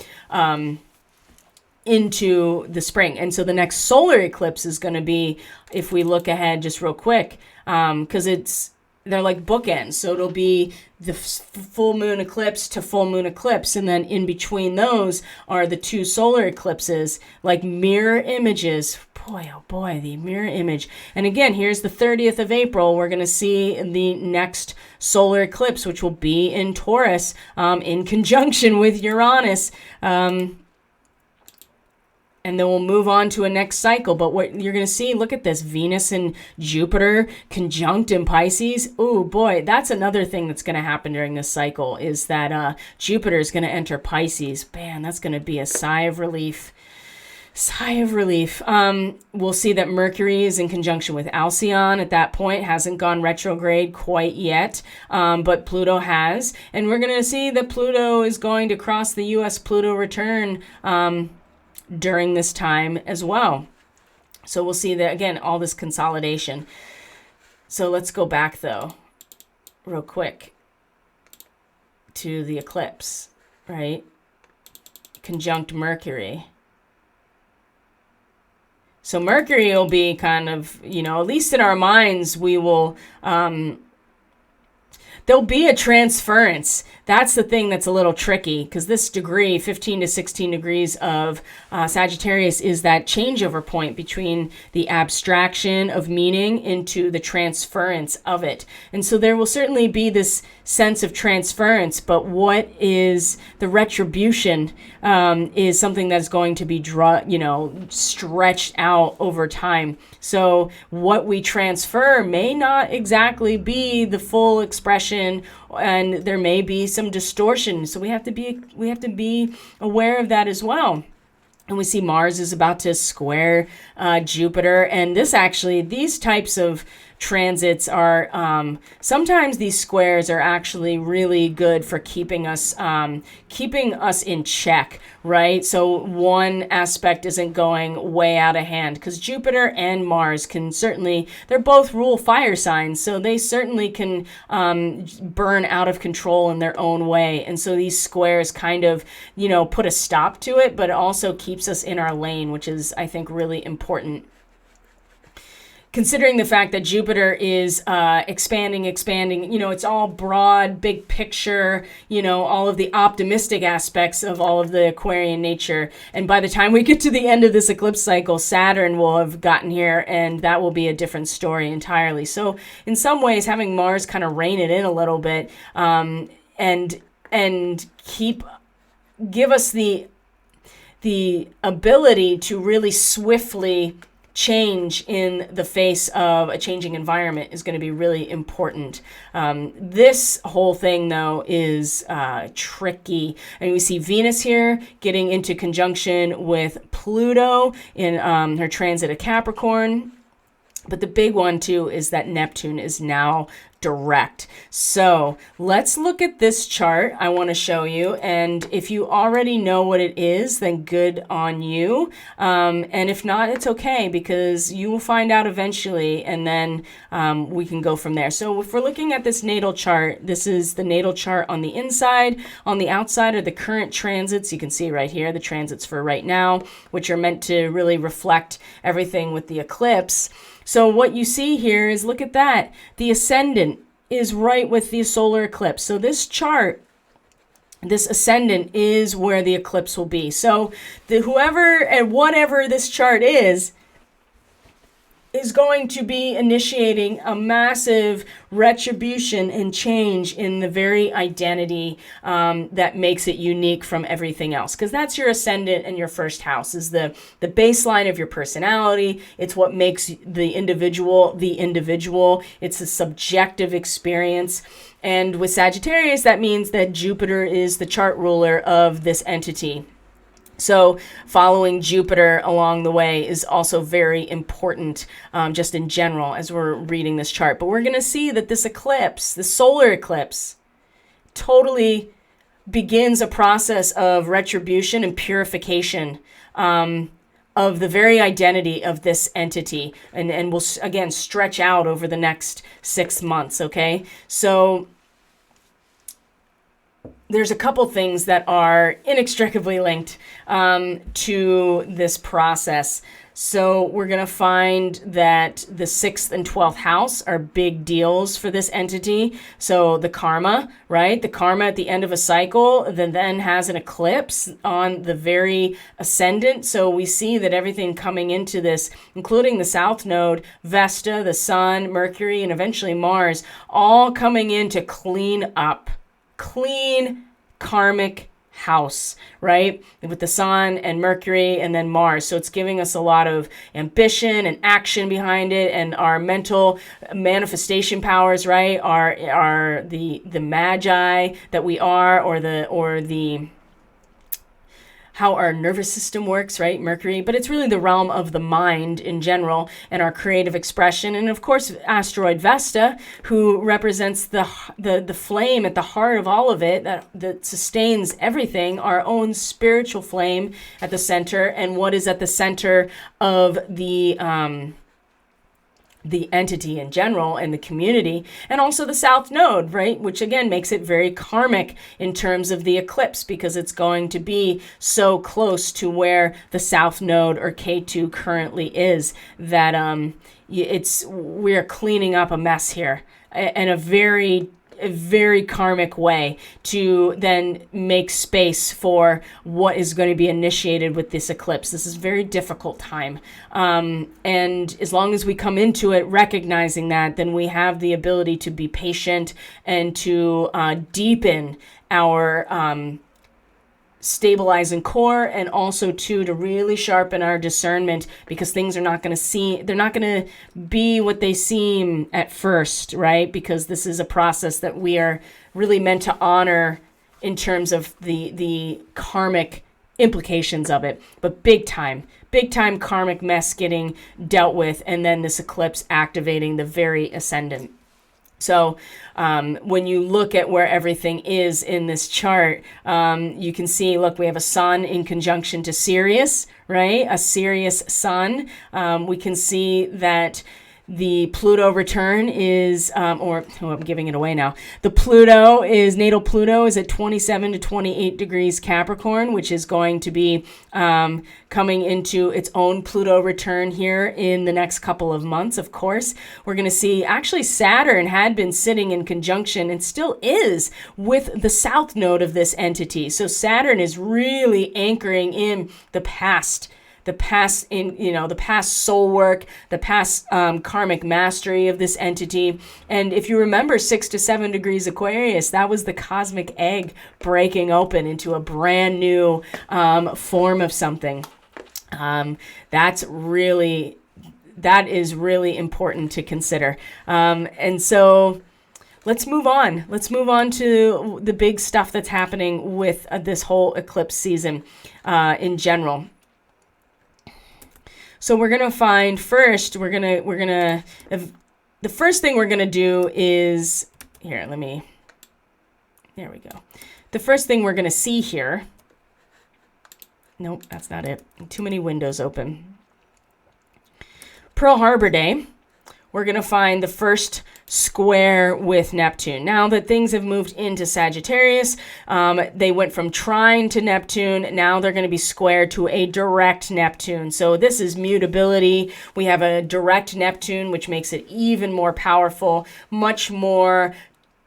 into the spring. And so the next solar eclipse is going to be, if we look ahead just real quick, because they're like bookends. So it'll be the full moon eclipse to full moon eclipse. And then in between those are the two solar eclipses, like mirror images. Boy, oh boy, the mirror image. And again, here's the 30th of April. We're going to see the next solar eclipse, which will be in Taurus in conjunction with Uranus. And then we'll move on to a next cycle. But what you're going to see, look at this, Venus and Jupiter conjunct in Pisces. Oh boy, that's another thing that's going to happen during this cycle, is that Jupiter is going to enter Pisces. Man, that's going to be a sigh of relief. Sigh of relief. We'll see that Mercury is in conjunction with Alcyon at that point. Hasn't gone retrograde quite yet, but Pluto has. And we're going to see that Pluto is going to cross the U.S.-Pluto return during this time as well. So we'll see that, again, all this consolidation. So let's go back, though, real quick to the eclipse, right? Conjunct Mercury. So Mercury will be kind of, at least in our minds, we will there'll be a transference. That's the thing that's a little tricky, because this degree, 15 to 16 degrees of Sagittarius, is that changeover point between the abstraction of meaning into the transference of it. And so there will certainly be this sense of transference, but what is the retribution is something that's going to be stretched out over time. So what we transfer may not exactly be the full expression, and there may be some distortion. So we have to be aware of that as well. And we see Mars is about to square Jupiter, and these types of transits are sometimes these squares are actually really good for keeping us in check, right? So one aspect isn't going way out of hand, because Jupiter and Mars they're both rule fire signs, so they certainly can burn out of control in their own way. And so these squares kind of put a stop to it, but it also keeps us in our lane, which is, I think, really important. Considering the fact that Jupiter is expanding, it's all broad, big picture, all of the optimistic aspects of all of the Aquarian nature. And by the time we get to the end of this eclipse cycle, Saturn will have gotten here, and that will be a different story entirely. So in some ways, having Mars kind of rein it in a little bit and give us the ability to really swiftly change in the face of a changing environment is going to be really important. This whole thing, though, is tricky. And we see Venus here getting into conjunction with Pluto in her transit of Capricorn. But the big one, too, is that Neptune is now direct. So let's look at this chart I want to show you. And if you already know what it is, then good on you. And if not, it's okay, because you will find out eventually, and then we can go from there. So if we're looking at this natal chart, this is the natal chart on the inside. On the outside are the current transits. You can see right here the transits for right now, which are meant to really reflect everything with the eclipse. So what you see here is, look at that. The ascendant is right with the solar eclipse. So this chart, this ascendant is where the eclipse will be. So whoever and whatever this chart is going to be initiating a massive retribution and change in the very identity that makes it unique from everything else. Because that's your ascendant, and your first house is the baseline of your personality. It's what makes the individual the individual. It's a subjective experience. And with Sagittarius, that means that Jupiter is the chart ruler of this entity. So following Jupiter along the way is also very important, just in general, as we're reading this chart. But we're going to see that this eclipse, the solar eclipse, totally begins a process of retribution and purification of the very identity of this entity, and will, again, stretch out over the next 6 months, okay? So there's a couple things that are inextricably linked to this process. So we're going to find that the 6th and 12th house are big deals for this entity. So the karma, right? The karma at the end of a cycle then has an eclipse on the very ascendant. So we see that everything coming into this, including the South Node, Vesta, the Sun, Mercury, and eventually Mars, all coming in to clean up. Clean karmic house, right? With the Sun and Mercury and then Mars. So it's giving us a lot of ambition and action behind it, and our mental manifestation powers, right? Are the magi that we are, or the how our nervous system works, right? Mercury, but it's really the realm of the mind in general and our creative expression. And of course, asteroid Vesta, who represents the flame at the heart of all of it, that sustains everything, our own spiritual flame at the center, and what is at the center of the entity in general and the community, and also the South Node, right? Which again makes it very karmic in terms of the eclipse, because it's going to be so close to where the South Node, or K2, currently is, that we're cleaning up a mess here, and a very a very karmic way to then make space for what is going to be initiated with this eclipse. This is a very difficult time. And as long as we come into it recognizing that, then we have the ability to be patient and to deepen our stabilizing core, and also to really sharpen our discernment, because things are not going to they're not going to be what they seem at first, right? Because this is a process that we are really meant to honor in terms of the karmic implications of it. But big time karmic mess getting dealt with, and then this eclipse activating the very ascendant. So when you look at where everything is in this chart, you can see, look, we have a sun in conjunction to Sirius, right? A Sirius sun. We can see that the Pluto return is, I'm giving it away now. The natal Pluto is at 27 to 28 degrees Capricorn, which is going to be coming into its own Pluto return here in the next couple of months. Of course, we're going to see, actually Saturn had been sitting in conjunction and still is with the south node of this entity. So Saturn is really anchoring in the past soul work, the past karmic mastery of this entity. And if you remember 6 to 7 degrees Aquarius, that was the cosmic egg breaking open into a brand new form of something. That is really important to consider. And so let's move on. Let's move on to the big stuff that's happening with this whole eclipse season in general. So we're going to find first, the first thing we're going to do is, there we go. The first thing we're going to see here, nope, that's not it. Too many windows open. Pearl Harbor Day, we're going to find the first square with Neptune. Now that things have moved into Sagittarius, they went from trine to Neptune. Now they're going to be square to a direct Neptune. So this is mutability. We have a direct Neptune, which makes it even more powerful, much more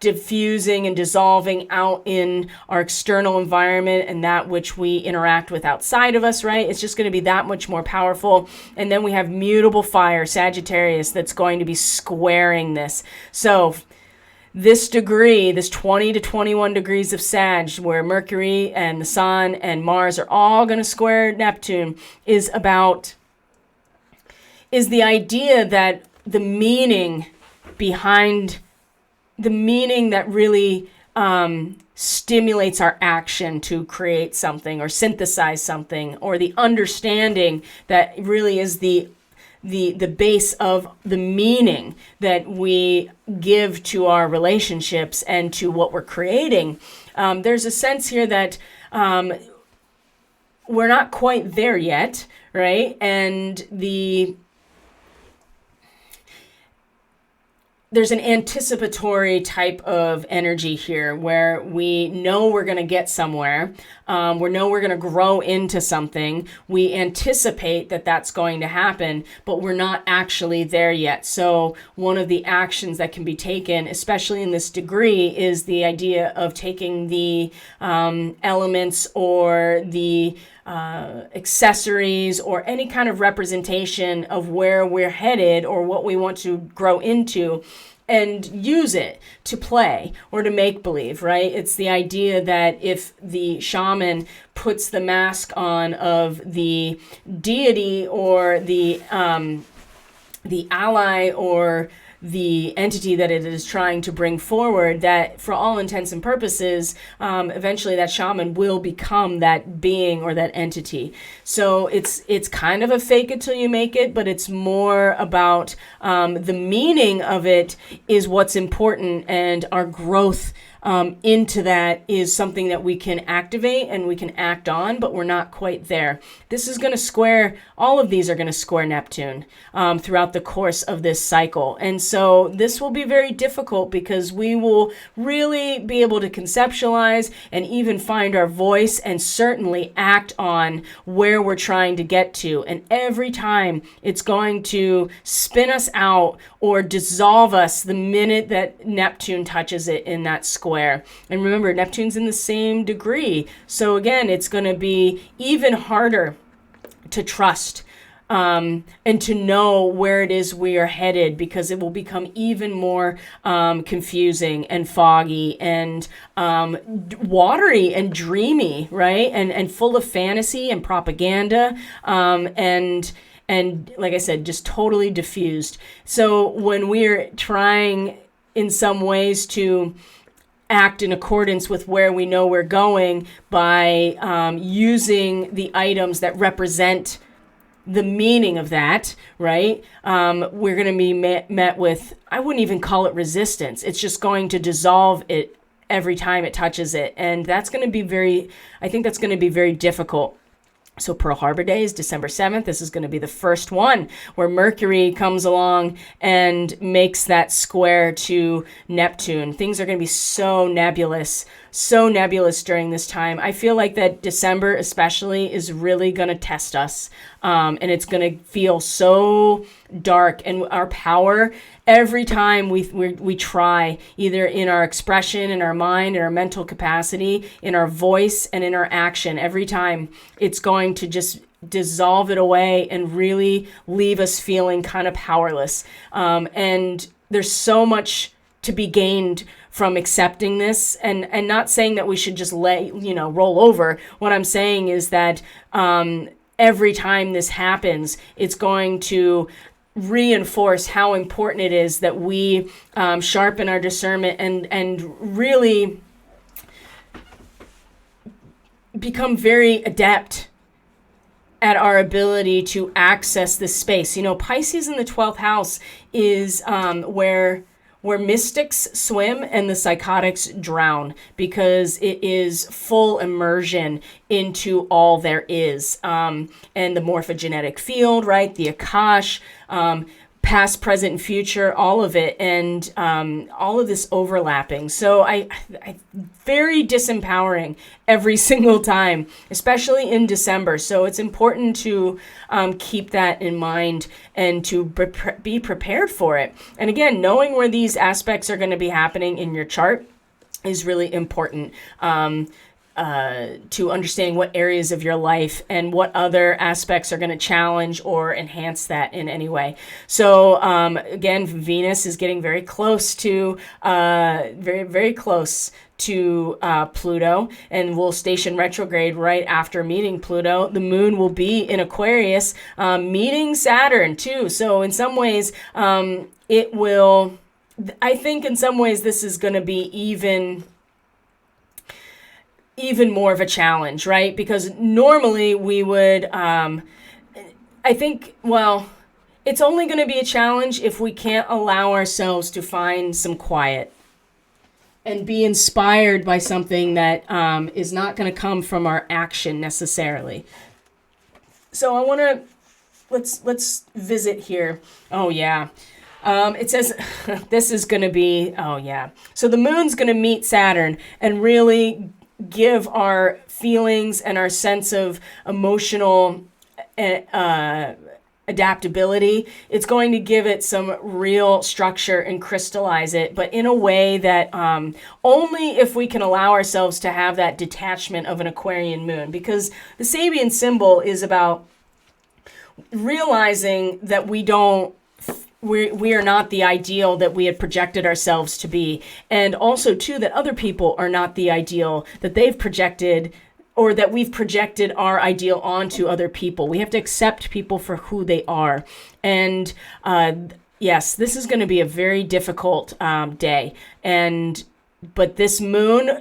diffusing and dissolving out in our external environment and that which we interact with outside of us, right? It's just going to be that much more powerful. And then we have mutable fire, Sagittarius, that's going to be squaring this. So this degree, this 20 to 21 degrees of Sag, where Mercury and the Sun and Mars are all going to square Neptune, is the idea that the meaning that really stimulates our action to create something or synthesize something, or the understanding that really is the base of the meaning that we give to our relationships and to what we're creating. There's a sense here that we're not quite there yet, right? And there's an anticipatory type of energy here where we know we're going to get somewhere. We know we're going to grow into something. We anticipate that that's going to happen, but we're not actually there yet. So one of the actions that can be taken, especially in this degree, is the idea of taking the elements or the accessories or any kind of representation of where we're headed or what we want to grow into, and use it to play or to make believe, right? It's the idea that if the shaman puts the mask on of the deity or the ally or the entity that it is trying to bring forward, that for all intents and purposes, eventually that shaman will become that being or that entity. So it's kind of a fake it till you make it, but it's more about the meaning of it is what's important, and our growth into that is something that we can activate and we can act on, but we're not quite there. This is going to square, all of these are going to square Neptune throughout the course of this cycle. And So this will be very difficult because we will really be able to conceptualize and even find our voice and certainly act on where we're trying to get to. And every time it's going to spin us out or dissolve us the minute that Neptune touches it in that square. And remember, Neptune's in the same degree. So again, it's going to be even harder to trust and to know where it is we are headed, because it will become even more confusing and foggy and watery and dreamy, right? And full of fantasy and propaganda, and like I said, just totally diffused. So when we're trying in some ways to act in accordance with where we know we're going by using the items that represent the meaning of that, right? We're going to be met with, I wouldn't even call it resistance. It's just going to dissolve it every time it touches it. And that's going to be I think that's going to be very difficult. So Pearl Harbor Day is December 7th. This is going to be the first one where Mercury comes along and makes that square to Neptune. Things are going to be so nebulous during this time. I feel like that December especially is really going to test us. And it's going to feel so dark, and our power every time we try, either in our expression, in our mind, in our mental capacity, in our voice, and in our action, every time it's going to just dissolve it away and really leave us feeling kind of powerless. And there's so much to be gained from accepting this, and not saying that we should just roll over. What I'm saying is that every time this happens, it's going to reinforce how important it is that we sharpen our discernment and really become very adept at our ability to access this space. Pisces in the 12th house is where mystics swim and the psychotics drown, because it is full immersion into all there is. And the morphogenetic field, right? The Akash, past, present, and future, all of it, and all of this overlapping. So I very disempowering every single time, especially in December. So it's important to keep that in mind and to be prepared for it. And again, knowing where these aspects are going to be happening in your chart is really important. To understanding what areas of your life and what other aspects are going to challenge or enhance that in any way. So again, Venus is getting very close to very, very close to Pluto, and will station retrograde right after meeting Pluto. The moon will be in Aquarius, meeting Saturn too. So in some ways, it will, I think in some ways this is going to be even more of a challenge, right? Because normally we would, it's only going to be a challenge if we can't allow ourselves to find some quiet and be inspired by something that is not going to come from our action necessarily. So I want to, let's visit here. Oh yeah. It says this is going to be, oh yeah. So the moon's going to meet Saturn and really give our feelings and our sense of emotional adaptability. It's going to give it some real structure and crystallize it, but in a way that only if we can allow ourselves to have that detachment of an Aquarian moon, because the Sabian symbol is about realizing that we are not the ideal that we had projected ourselves to be. And also, too, that other people are not the ideal that they've projected, or that we've projected our ideal onto other people. We have to accept people for who they are. And yes, this is going to be a very difficult day. But this moon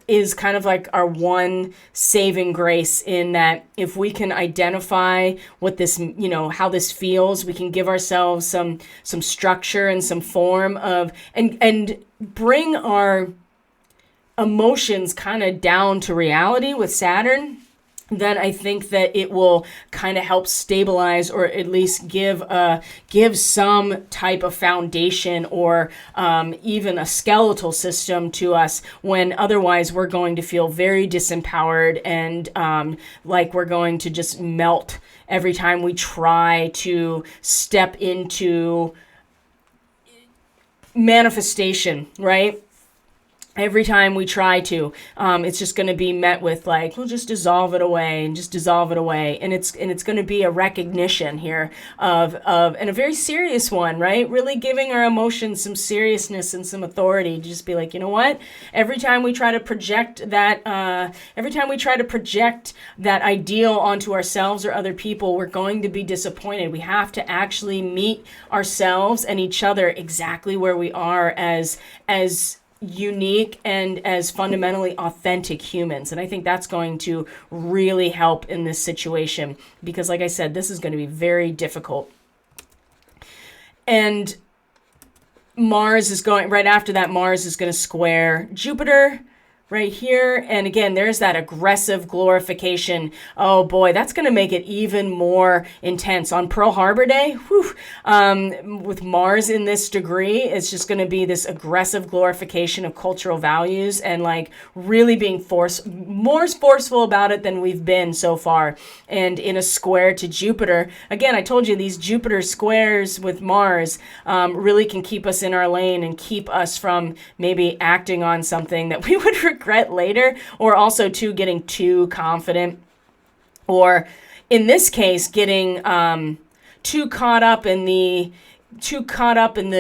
is kind of like our one saving grace, in that if we can identify what this, how this feels, we can give ourselves some structure and some form of, and bring our emotions kind of down to reality with Saturn. then I think that it will kind of help stabilize, or at least give some type of foundation, or even a skeletal system to us, when otherwise we're going to feel very disempowered, and like we're going to just melt every time we try to step into manifestation, right? Every time we try to, it's just going to be met with like, we'll just dissolve it away and just dissolve it away. And it's going to be a recognition here and a very serious one, right? Really giving our emotions some seriousness and some authority to just be like, you know what? Every time we try to project that ideal onto ourselves or other people, we're going to be disappointed. We have to actually meet ourselves and each other exactly where we are as unique and as fundamentally authentic humans. And I think that's going to really help in this situation, because like I said, this is going to be very difficult. And Mars is going, right after that, Mars is going to square Jupiter right here. And again, there's that aggressive glorification. Oh boy, that's going to make it even more intense. On Pearl Harbor Day, with Mars in this degree, it's just going to be this aggressive glorification of cultural values, and like really being more forceful about it than we've been so far. And in a square to Jupiter, again, I told you these Jupiter squares with Mars really can keep us in our lane and keep us from maybe acting on something that we would regret later, or also getting too confident, or in this case getting too caught up in the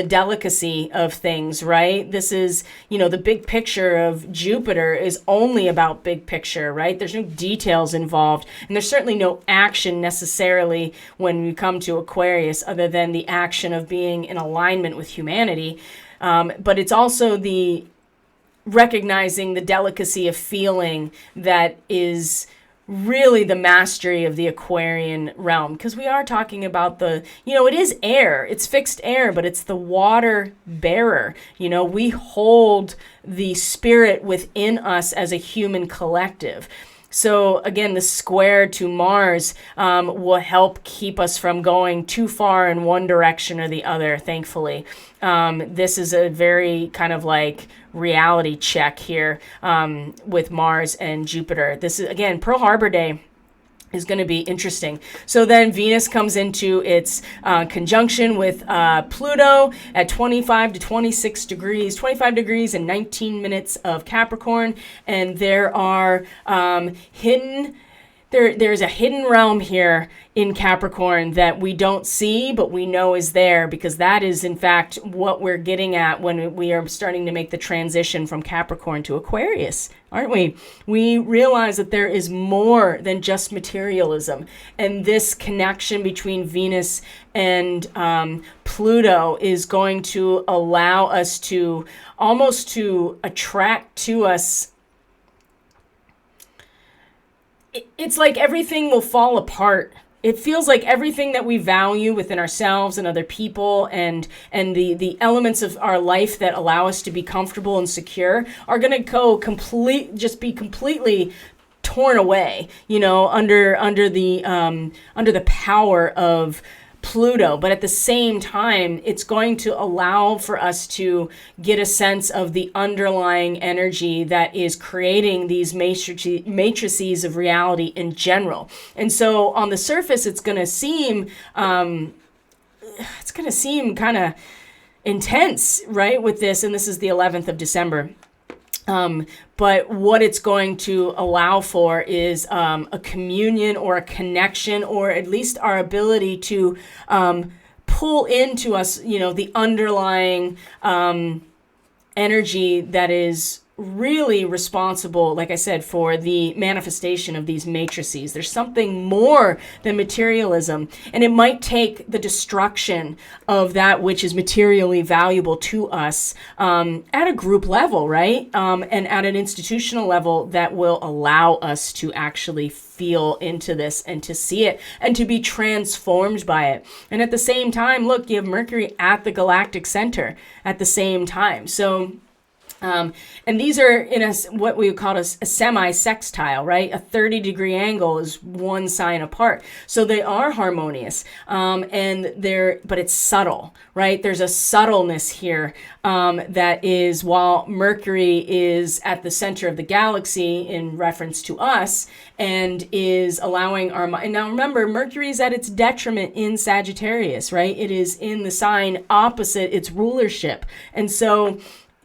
delicacy of things, right? This is, the big picture of Jupiter is only about big picture, right? There's no details involved, and there's certainly no action necessarily when we come to Aquarius, other than the action of being in alignment with humanity. But it's also the recognizing the delicacy of feeling that is really the mastery of the Aquarian realm, because we are talking about it is air, it's fixed air, but it's the water bearer. We hold the spirit within us as a human collective. So again, the square to Mars will help keep us from going too far in one direction or the other, thankfully. This is a very kind of like reality check here with Mars and Jupiter. This is, again, Pearl Harbor Day is going to be interesting. So then Venus comes into its conjunction with Pluto at 25 to 26 degrees, 25 degrees and 19 minutes of Capricorn. And there are there's a hidden realm here in Capricorn that we don't see, but we know is there, because that is in fact what we're getting at when we are starting to make the transition from Capricorn to Aquarius, aren't we? We realize that there is more than just materialism, and this connection between Venus and Pluto is going to allow us to almost to attract to us. It's like everything will fall apart. It feels like everything that we value within ourselves and other people, and the elements of our life that allow us to be comfortable and secure, are going to just be completely torn away, under the power of Pluto. But at the same time, it's going to allow for us to get a sense of the underlying energy that is creating these matrices of reality in general. And so on the surface, it's going to seem kind of intense, right, with this. And this is the 11th of December. But what it's going to allow for is a communion or a connection, or at least our ability to pull into us, the underlying energy that is really responsible, like I said, for the manifestation of these matrices. There's something more than materialism, and it might take the destruction of that which is materially valuable to us at a group level, right? And at an institutional level that will allow us to actually feel into this and to see it and to be transformed by it. And at the same time, look, you have Mercury at the galactic center at the same time. So And these are in what we would call a semi-sextile, right? A 30-degree angle is one sign apart. So they are harmonious, but it's subtle, right? There's a subtleness here that is, while Mercury is at the center of the galaxy in reference to us and is allowing our mind. Now remember, Mercury is at its detriment in Sagittarius, right? It is in the sign opposite its rulership. And so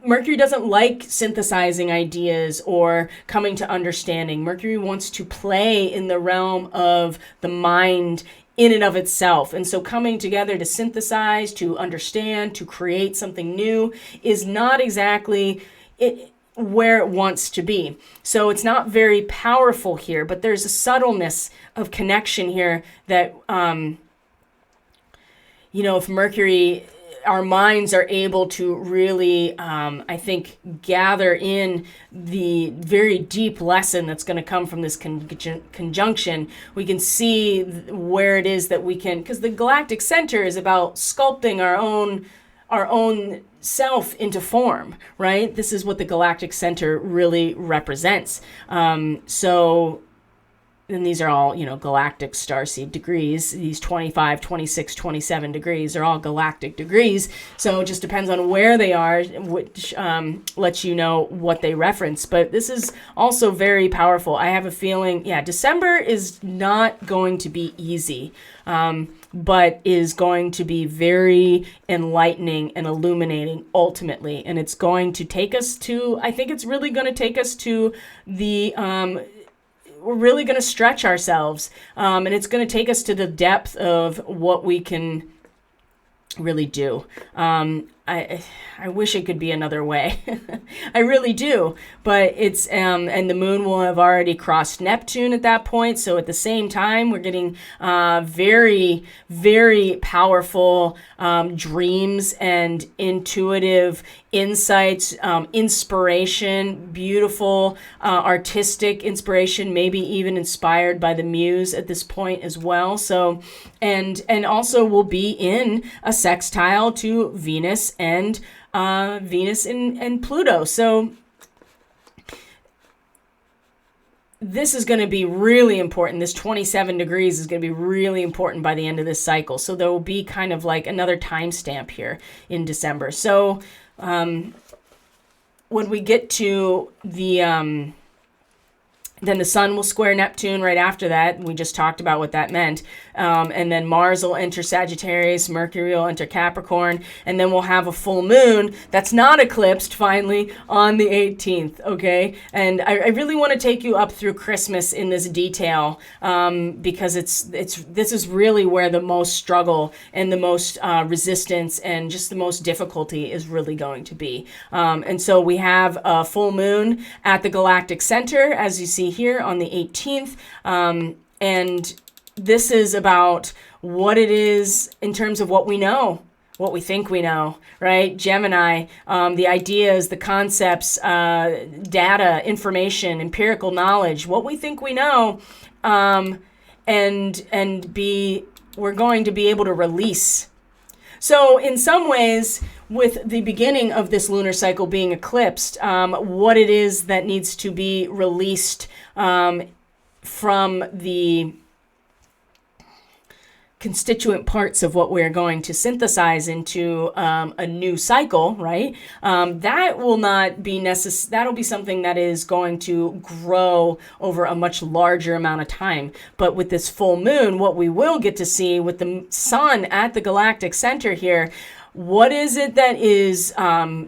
Mercury doesn't like synthesizing ideas or coming to understanding. Mercury wants to play in the realm of the mind in and of itself. And so coming together to synthesize, to understand, to create something new is not exactly where it wants to be. So it's not very powerful here, but there's a subtleness of connection here that, if Mercury, our minds are able to really, I think, gather in the very deep lesson that's going to come from this conjunction. We can see where it is that we can, because the galactic center is about sculpting our own self into form, right? This is what the galactic center really represents. And these are all, galactic starseed degrees. These 25, 26, 27 degrees are all galactic degrees. So it just depends on where they are, which lets you know what they reference. But this is also very powerful. I have a feeling, December is not going to be easy, but is going to be very enlightening and illuminating ultimately. And it's going to take us to, I think it's really going to take us to the... we're really going to stretch ourselves, and it's going to take us to the depth of what we can really do. I wish it could be another way. I really do. But it's, and the moon will have already crossed Neptune at that point. So at the same time, we're getting very, very powerful dreams and intuitive insights, inspiration, beautiful artistic inspiration, maybe even inspired by the muse at this point as well. So, and also we'll be in a sextile to Venus and Pluto. So this is going to be really important. This 27 degrees is going to be really important by the end of this cycle. So there will be kind of like another timestamp here in December. So when we get to the then the sun will square Neptune right after that. We just talked about what that meant. And then Mars will enter Sagittarius, Mercury will enter Capricorn, and then we'll have a full moon that's not eclipsed finally on the 18th, okay? And I really want to take you up through Christmas in this detail because this is really where the most struggle and the most resistance and just the most difficulty is really going to be. And so we have a full moon at the galactic center, as you see here on the 18th. And this is about what it is in terms of what we know, what we think we know, right? Gemini, the ideas, the concepts, data, information, empirical knowledge, what we think we know, we're going to be able to release. So in some ways, with the beginning of this lunar cycle being eclipsed, what it is that needs to be released from the constituent parts of what we're going to synthesize into a new cycle, right? That will not be necessary. That'll be something that is going to grow over a much larger amount of time. But with this full moon, what we will get to see with the sun at the galactic center here, what is it that is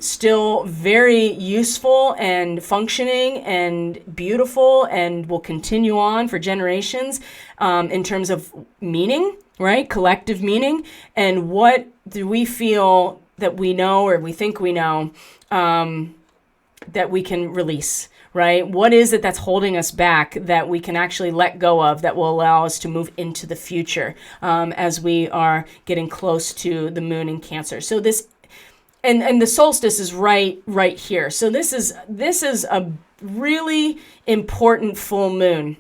still very useful and functioning and beautiful and will continue on for generations in terms of meaning, right? Collective meaning. And what do we feel that we know or we think we know that we can release, right? What is it that's holding us back that we can actually let go of that will allow us to move into the future as we are getting close to the moon in Cancer? So this, and the solstice is right here. So this is a really important full moon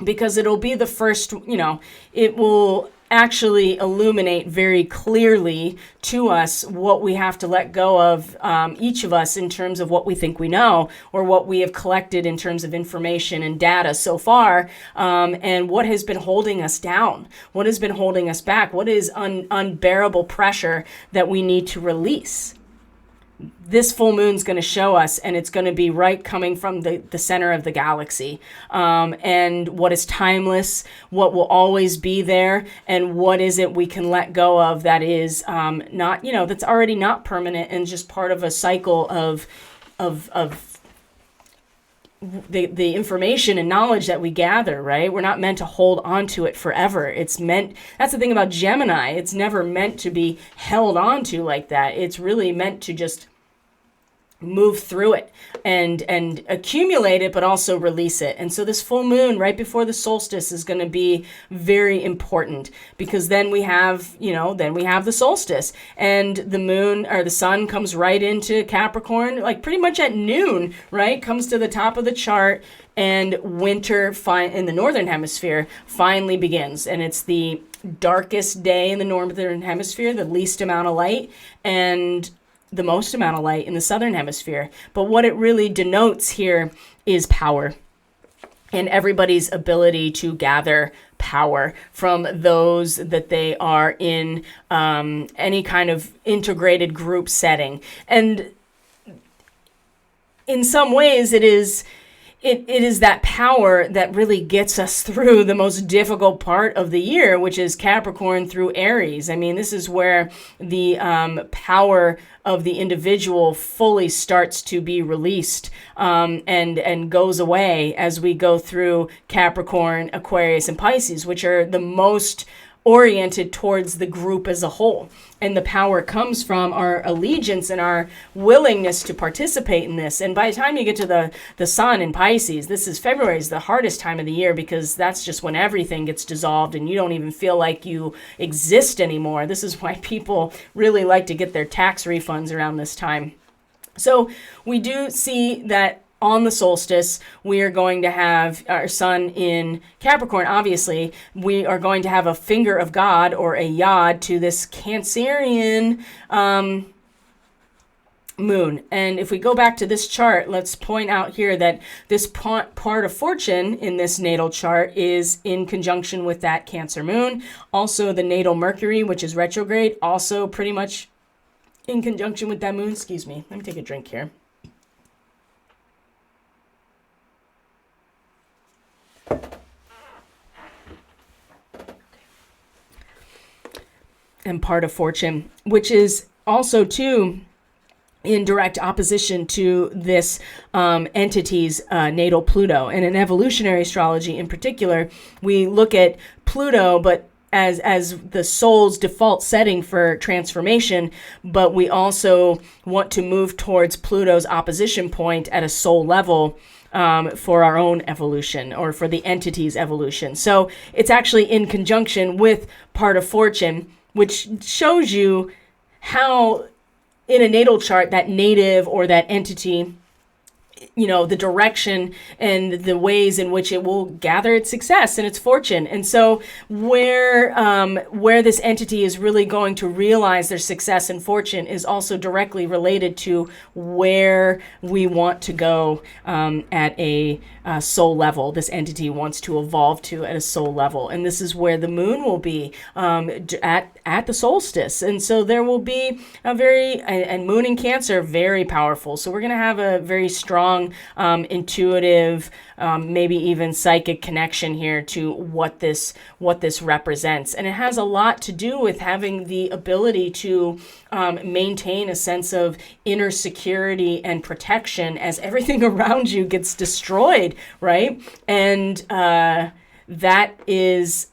because it'll be the first, it will actually illuminate very clearly to us what we have to let go of, each of us, in terms of what we think we know, or what we have collected in terms of information and data so far, and what has been holding us down, what has been holding us back, what is unbearable pressure that we need to release. This full moon's going to show us, and it's going to be right coming from the center of the galaxy, and what is timeless, what will always be there, and what is it we can let go of that is not, that's already not permanent and just part of a cycle of the information and knowledge that we gather, right? We're not meant to hold on to it forever. That's the thing about Gemini. It's never meant to be held on to like that. It's really meant to just move through it and accumulate it, but also release it. And so this full moon right before the solstice is going to be very important, because then we have the solstice, and the moon or the sun comes right into Capricorn, like pretty much at noon, right? Comes to the top of the chart, and winter in the northern hemisphere finally begins. And it's the darkest day in the northern hemisphere, the least amount of light, and the most amount of light in the southern hemisphere. But what it really denotes here is power, and everybody's ability to gather power from those that they are in any kind of integrated group setting. And in some ways it is that power that really gets us through the most difficult part of the year, which is Capricorn through Aries. I mean, this is where the power of the individual fully starts to be released, and goes away as we go through Capricorn, Aquarius, and Pisces, which are the most oriented towards the group as a whole. And the power comes from our allegiance and our willingness to participate in this. And by the time you get to the sun in Pisces, February is the hardest time of the year, because that's just when everything gets dissolved and you don't even feel like you exist anymore. This is why people really like to get their tax refunds around this time. So we do see that on the solstice, we are going to have our sun in Capricorn. Obviously, we are going to have a finger of God, or a yod, to this Cancerian moon. And if we go back to this chart, let's point out here that this part of fortune in this natal chart is in conjunction with that Cancer moon. Also, the natal Mercury, which is retrograde, also pretty much in conjunction with that moon. Excuse me. Let me take a drink here. And part of fortune, which is also too in direct opposition to this entity's natal Pluto. And in evolutionary astrology in particular, we look at Pluto, but as the soul's default setting for transformation, but we also want to move towards Pluto's opposition point at a soul level, for our own evolution, or for the entity's evolution. So it's actually in conjunction with part of fortune, which shows you how in a natal chart that native or that entity, the direction and the ways in which it will gather its success and its fortune. And so where this entity is really going to realize their success and fortune is also directly related to where we want to go at a soul level. This entity wants to evolve to at a soul level. And this is where the moon will be at the solstice. And so there will be and moon in Cancer, very powerful. So we're going to have a very strong intuitive, maybe even psychic connection here to what this represents. And it has a lot to do with having the ability to maintain a sense of inner security and protection as everything around you gets destroyed, right? And that is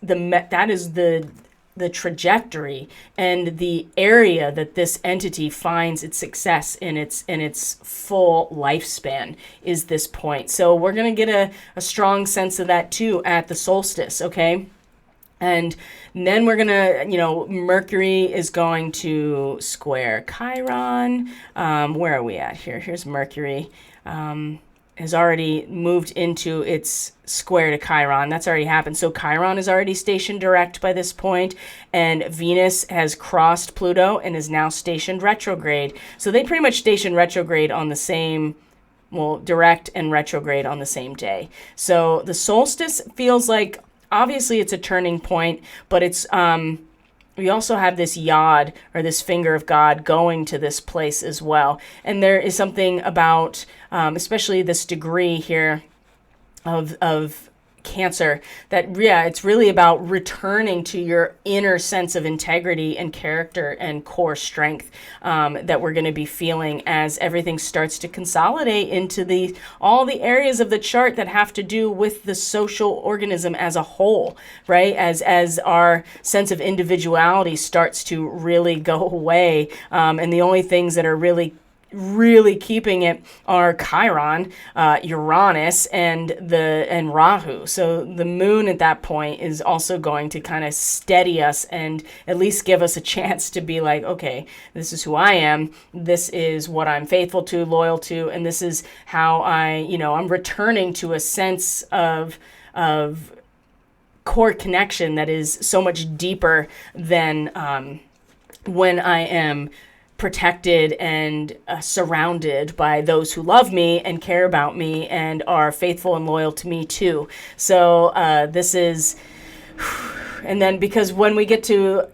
the trajectory and the area that this entity finds its success in its full lifespan is this point. So we're going to get a strong sense of that too at the solstice, okay? And then we're going to, Mercury is going to square Chiron. Where are we at here? Here's Mercury. And has already moved into its square to Chiron. That's already happened. So Chiron is already stationed direct by this point, and Venus has crossed Pluto and is now stationed retrograde. So they pretty much stationed retrograde on the same, well, direct and retrograde on the same day. So the solstice feels like, obviously it's a turning point, but it's, we also have this yod, or this finger of God, going to this place as well. And there is something about, especially this degree here of Cancer, that, yeah, it's really about returning to your inner sense of integrity and character and core strength that we're going to be feeling as everything starts to consolidate into all the areas of the chart that have to do with the social organism as a whole, right? As our sense of individuality starts to really go away, and the only things that are really keeping it are Chiron, Uranus, and Rahu. So the moon at that point is also going to kind of steady us and at least give us a chance to be like, okay, this is who I am. This is what I'm faithful to, loyal to, and this is how I'm returning to a sense of core connection that is so much deeper than when I am protected and surrounded by those who love me and care about me and are faithful and loyal to me too. So this is, and then because when we get to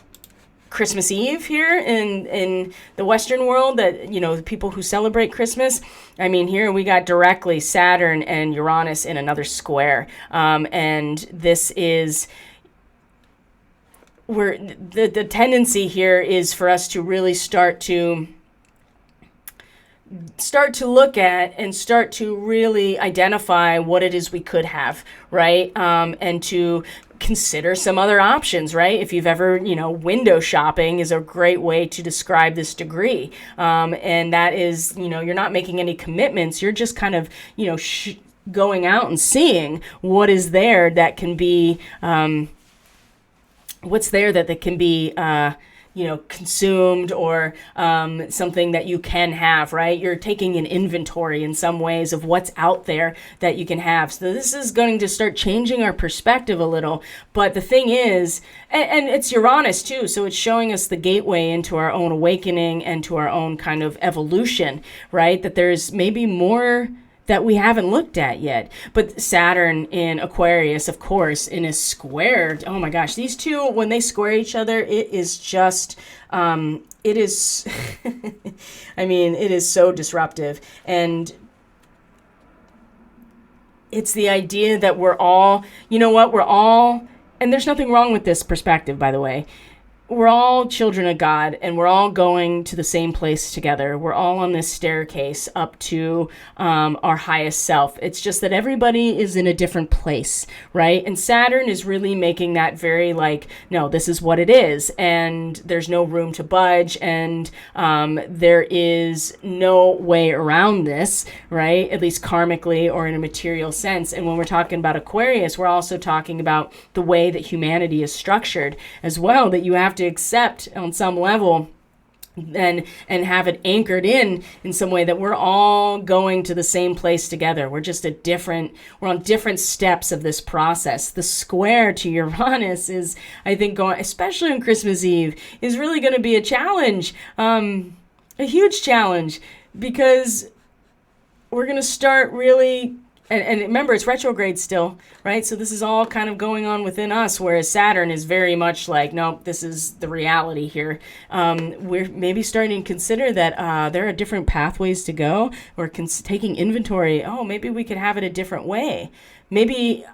Christmas Eve here in the Western world, that, the people who celebrate Christmas, I mean, here we got directly Saturn and Uranus in another square. And this is where the tendency here is for us to really start to look at and start to really identify what it is we could have, right? And to consider some other options, right? If you've ever, window shopping is a great way to describe this degree. And that is, you're not making any commitments. You're just kind of, going out and seeing what is there that can be, what's there that can be, consumed, or something that you can have, right? You're taking an inventory in some ways of what's out there that you can have. So this is going to start changing our perspective a little. But the thing is, and it's Uranus too, so it's showing us the gateway into our own awakening and to our own kind of evolution, right? That there's maybe more that we haven't looked at yet. But Saturn in Aquarius, of course, in a square, oh my gosh, these two, when they square each other, it is just, it is, I mean, it is so disruptive. And it's the idea that we're all, we're all, and there's nothing wrong with this perspective, by the way. We're all children of God, and we're all going to the same place together. We're all on this staircase up to our highest self. It's just that everybody is in a different place, right? And Saturn is really making that very no, this is what it is, and there's no room to budge, and there is no way around this, right? At least karmically or in a material sense. And when we're talking about Aquarius, we're also talking about the way that humanity is structured as well, that you have to accept on some level and have it anchored in some way that we're all going to the same place together. We're just we're on different steps of this process. The square to Uranus is, I think, going, especially on Christmas Eve, is really going to be a challenge, a huge challenge, because we're going to start really. And remember, it's retrograde still, right? So this is all kind of going on within us, whereas Saturn is very much like, nope, this is the reality here. We're maybe starting to consider that there are different pathways to go. We're taking inventory. Oh, maybe we could have it a different way. Maybe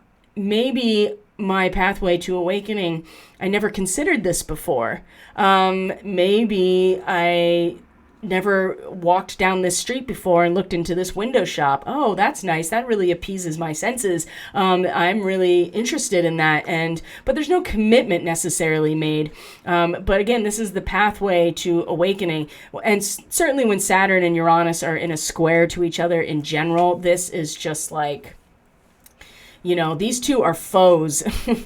my pathway to awakening, I never considered this before. Maybe I never walked down this street before and looked into this window shop. Oh, that's nice. That really appeases my senses. I'm really interested in that. But there's no commitment necessarily made. But again, this is the pathway to awakening. And certainly when Saturn and Uranus are in a square to each other in general, this is just like, these two are foes.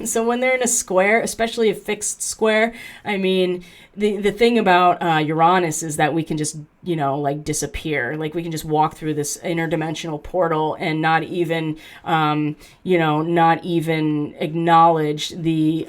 So when they're in a square, especially a fixed square, I mean, the thing about Uranus is that we can just, like disappear. Like we can just walk through this interdimensional portal and not even, not even acknowledge the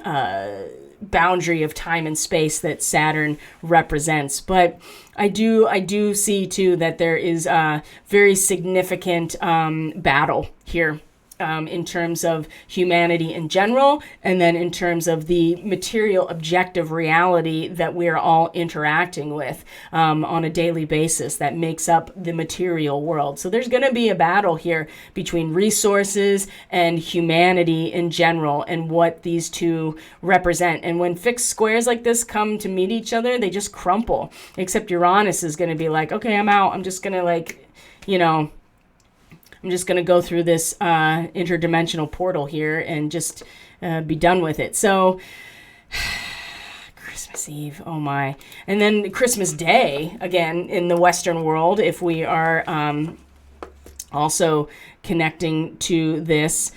boundary of time and space that Saturn represents. But I do see too that there is a very significant battle here. In terms of humanity in general, and then in terms of the material objective reality that we're all interacting with on a daily basis that makes up the material world. So there's going to be a battle here between resources and humanity in general and what these two represent. And when fixed squares like this come to meet each other, they just crumple. Except Uranus is going to be like, okay, I'm out. I'm just going to I'm just going to go through this interdimensional portal here and just be done with it. So Christmas Eve, oh my. And then Christmas Day, again, in the Western world, if we are also connecting to this,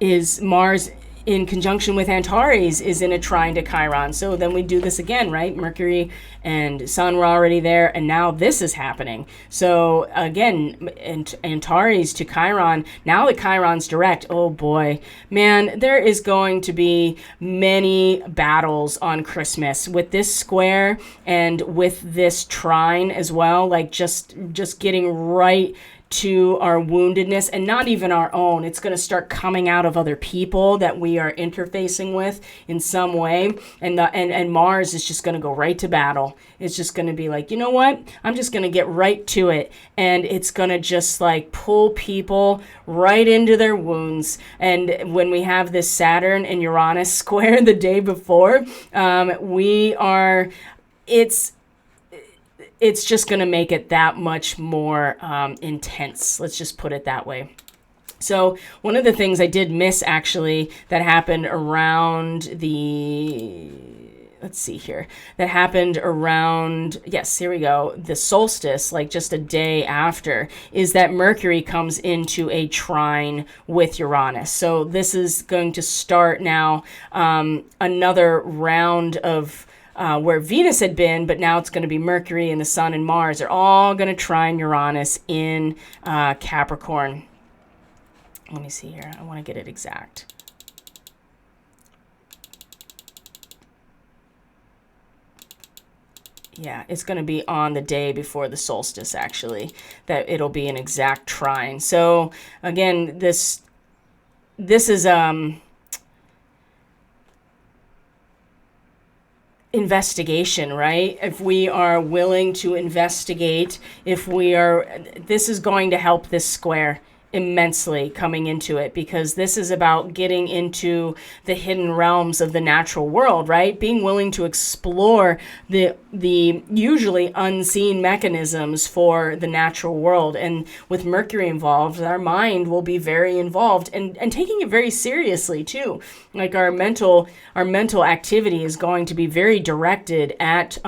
is Mars in conjunction with Antares is in a trine to Chiron. So then we do this again, right? Mercury and Sun were already there, and now this is happening. So again, Antares to Chiron. Now that Chiron's direct, oh boy, man, there is going to be many battles on Christmas with this square and with this trine as well. Like just getting right to our woundedness, and not even our own. It's going to start coming out of other people that we are interfacing with in some way, and Mars is just going to go right to battle. It's just going to be like, you know what? I'm just going to get right to it, and it's going to just like pull people right into their wounds. And when we have this Saturn and Uranus square the day before, it's just going to make it that much more intense. Let's just put it that way. So one of the things I did miss actually that happened around the, yes, here we go, the solstice, like just a day after, is that Mercury comes into a trine with Uranus. So this is going to start now another round of where Venus had been, but now it's going to be Mercury and the Sun and Mars. They're all going to trine Uranus in Capricorn. Let me see here. I want to get it exact. Yeah, it's going to be on the day before the solstice, actually, that it'll be an exact trine. So again, this is investigation, right? If we are willing to investigate, this is going to help this square immensely coming into it, because this is about getting into the hidden realms of the natural world, right? Being willing to explore the usually unseen mechanisms for the natural world. And with Mercury involved, our mind will be very involved and taking it very seriously too. Like our mental activity is going to be very directed at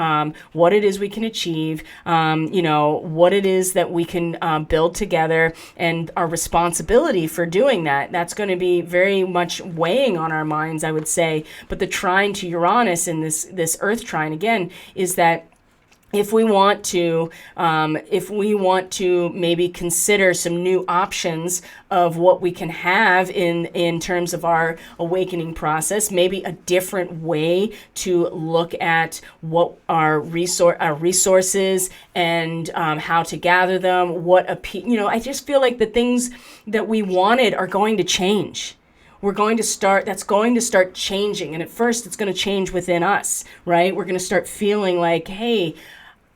what it is we can achieve, what it is that we can build together, and our responsibility for doing that. That's going to be very much weighing on our minds, I would say. But the trine to Uranus in this Earth trine again is that if we want to maybe consider some new options of what we can have in terms of our awakening process, maybe a different way to look at what our resources and how to gather them, I just feel like the things that we wanted are going to change. That's going to start changing. And at first it's going to change within us, right? We're going to start feeling like, hey,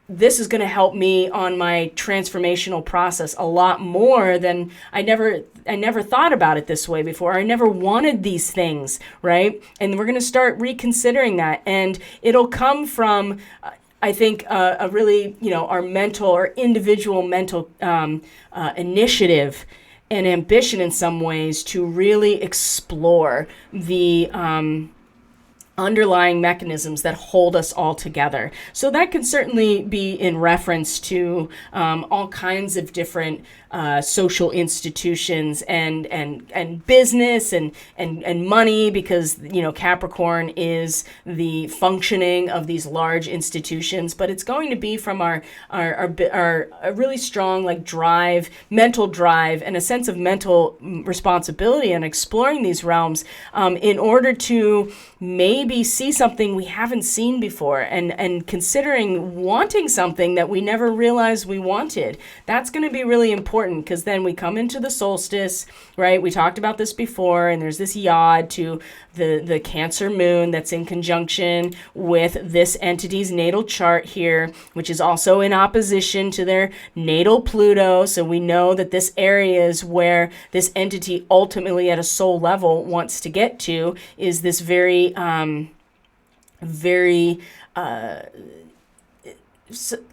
this is going to help me on my transformational process a lot more than I never thought about it this way before. I never wanted these things, right? And we're going to start reconsidering that. And it'll come from, I think, a really, our mental or individual mental initiative and ambition in some ways to really explore the underlying mechanisms that hold us all together. So that can certainly be in reference to all kinds of different social institutions and business and money, because Capricorn is the functioning of these large institutions. But it's going to be from our a really strong drive, mental drive, and a sense of mental responsibility and exploring these realms in order to maybe see something we haven't seen before, and considering wanting something that we never realized we wanted. That's going to be really important, because then we come into the solstice, right? We talked about this before, and there's this yod to the Cancer moon that's in conjunction with this entity's natal chart here, which is also in opposition to their natal Pluto. So we know that this area is where this entity ultimately at a soul level wants to get to, is this very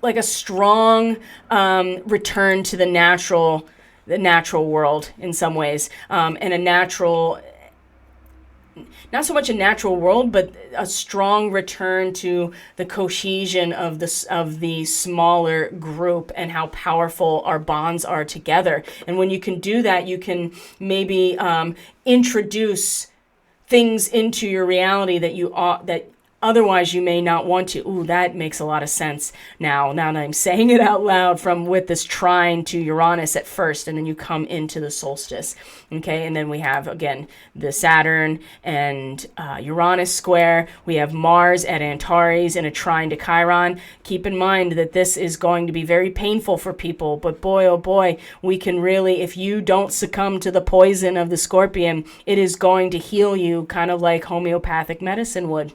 like a strong return to the natural world in some ways, and a natural, not so much a natural world, but a strong return to the cohesion of the smaller group and how powerful our bonds are together. And when you can do that, you can maybe introduce things into your reality that otherwise you may not want to. Ooh, that makes a lot of sense now that I'm saying it out loud, with this trine to Uranus at first, and then you come into the solstice. Okay, and then we have, again, the Saturn and Uranus square. We have Mars at Antares in a trine to Chiron. Keep in mind that this is going to be very painful for people, but boy, oh boy, we can really, if you don't succumb to the poison of the Scorpion, it is going to heal you, kind of like homeopathic medicine would.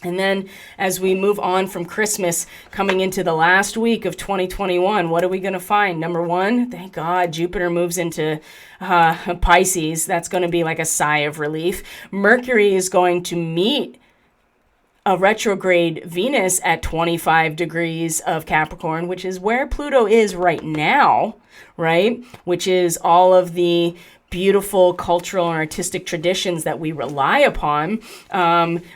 And then as we move on from Christmas, coming into the last week of 2021, what are we going to find? Number one, thank God, Jupiter moves into Pisces. That's going to be like a sigh of relief. Mercury is going to meet a retrograde Venus at 25 degrees of Capricorn, which is where Pluto is right now, right? Which is all of the beautiful cultural and artistic traditions that we rely upon.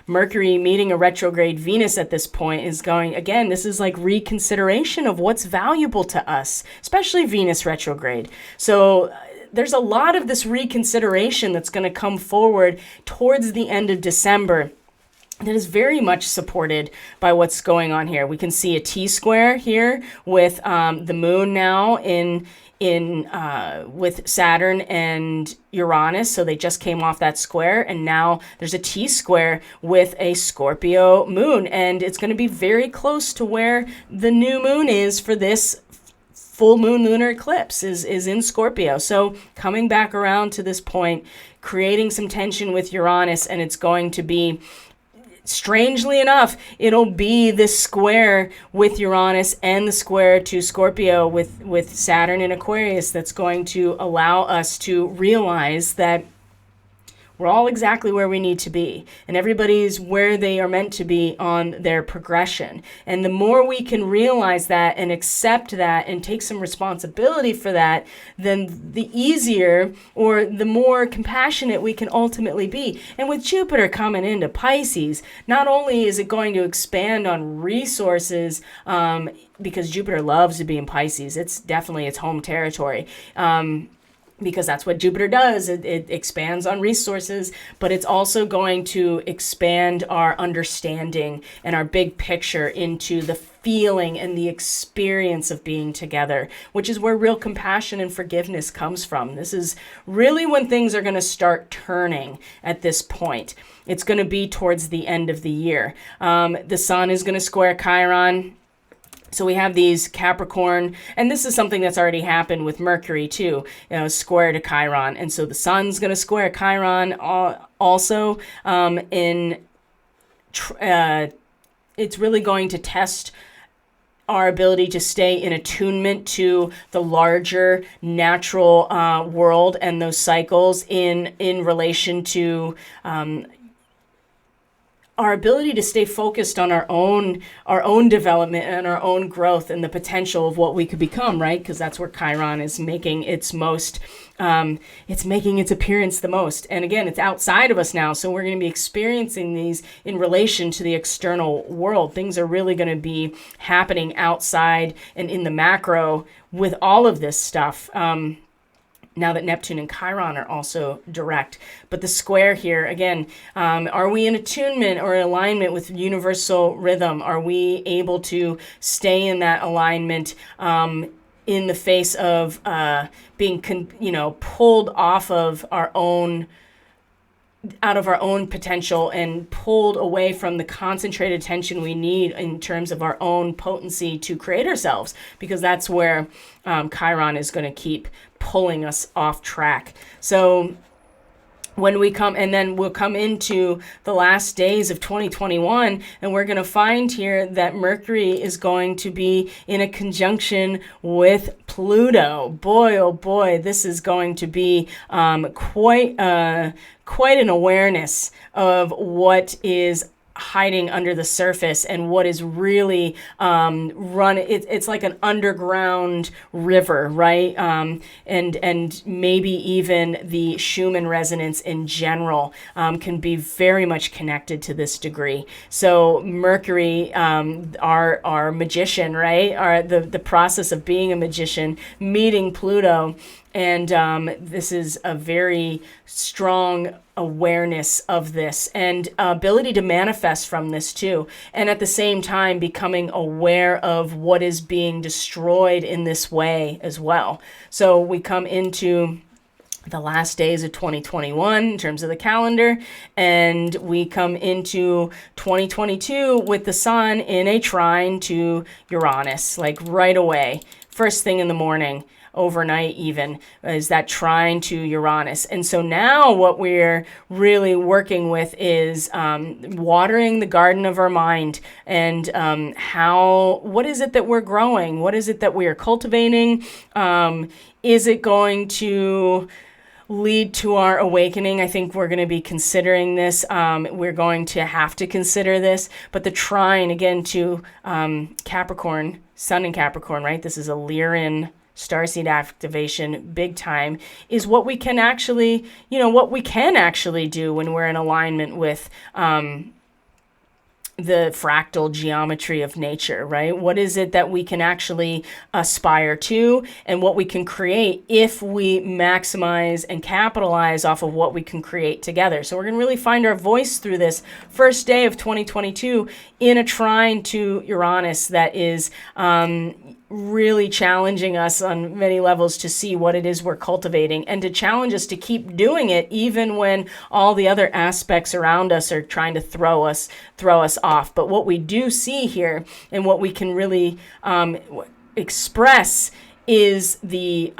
Mercury meeting a retrograde Venus at this point is going, again, this is like reconsideration of what's valuable to us, especially Venus retrograde. So there's a lot of this reconsideration that's going to come forward towards the end of December that is very much supported by what's going on here. We can see a T-square here with the moon now in with Saturn and Uranus. So they just came off that square, and now there's a T-square with a Scorpio moon, and it's going to be very close to where the new moon is for this full moon lunar eclipse is in Scorpio. So coming back around to this point, creating some tension with Uranus, and it's going to be, strangely enough, it'll be this square with Uranus and the square to Scorpio with Saturn in Aquarius that's going to allow us to realize that we're all exactly where we need to be, and everybody's where they are meant to be on their progression. And the more we can realize that and accept that and take some responsibility for that, then the easier or the more compassionate we can ultimately be. And with Jupiter coming into Pisces, not only is it going to expand on resources, because Jupiter loves to be in Pisces, it's definitely its home territory, because that's what Jupiter does. It expands on resources, but it's also going to expand our understanding and our big picture into the feeling and the experience of being together, which is where real compassion and forgiveness comes from. This is really when things are going to start turning at this point. It's going to be towards the end of the year. The sun is going to square Chiron. So we have these Capricorn, and this is something that's already happened with Mercury too, square to Chiron. And so the sun's going to square Chiron also. It's really going to test our ability to stay in attunement to the larger natural world and those cycles in relation to our ability to stay focused on our own development and our own growth and the potential of what we could become, right? Because that's where Chiron is making its most, it's making its appearance the most. And again, it's outside of us now, so we're going to be experiencing these in relation to the external world. Things are really going to be happening outside and in the macro with all of this stuff. Now that Neptune and Chiron are also direct. But the square here, again, are we in attunement or alignment with universal rhythm? Are we able to stay in that alignment in the face of being, pulled off of out of our own potential and pulled away from the concentrated attention we need in terms of our own potency to create ourselves, because that's where Chiron is going to keep pulling us off track. So when we come, and then we'll come into the last days of 2021, and we're going to find here that Mercury is going to be in a conjunction with Pluto. Boy, oh boy, this is going to be quite an awareness of what is hiding under the surface and what is really it's like an underground river, right? And maybe even the Schumann resonance in general can be very much connected to this degree. So Mercury, our magician, right? The process of being a magician, meeting Pluto. And this is a very strong awareness of this and ability to manifest from this too. And at the same time, becoming aware of what is being destroyed in this way as well. So we come into the last days of 2021 in terms of the calendar, and we come into 2022 with the sun in a trine to Uranus, like right away, first thing in the morning. Overnight even, is that trine to Uranus. And so now what we're really working with is watering the garden of our mind, and what is it that we're growing? What is it that we are cultivating? Is it going to lead to our awakening? I think we're going to be considering this. We're going to have to consider this. But the trine, again, to Capricorn, Sun in Capricorn, right? This is a Lyran starseed activation, big time, is what we can actually, do when we're in alignment with the fractal geometry of nature, right? What is it that we can actually aspire to, and what we can create if we maximize and capitalize off of what we can create together. So we're going to really find our voice through this first day of 2022 in a trine to Uranus that is really challenging us on many levels to see what it is we're cultivating, and to challenge us to keep doing it even when all the other aspects around us are trying to throw us off. But what we do see here, and what we can really express, is the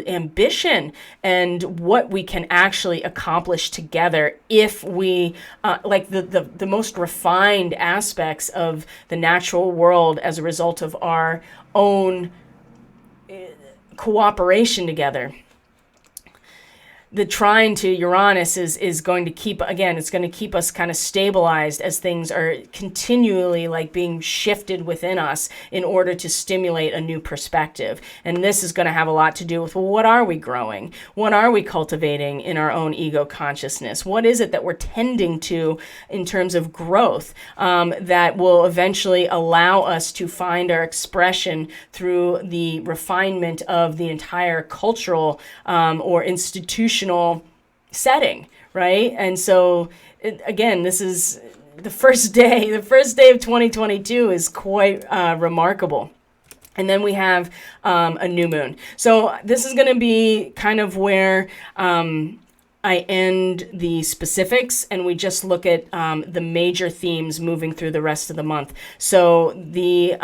ambition and what we can actually accomplish together if we the most refined aspects of the natural world as a result of our own cooperation together. The trine to Uranus is going to keep, again, it's going to keep us kind of stabilized as things are continually like being shifted within us in order to stimulate a new perspective. And this is going to have a lot to do with, well, what are we growing? What are we cultivating in our own ego consciousness? What is it that we're tending to in terms of growth that will eventually allow us to find our expression through the refinement of the entire cultural or institutional setting, right? And so, again, this is the first day of 2022 is quite remarkable. And then we have a new moon. So this is going to be kind of where I end the specifics, and we just look at the major themes moving through the rest of the month. So the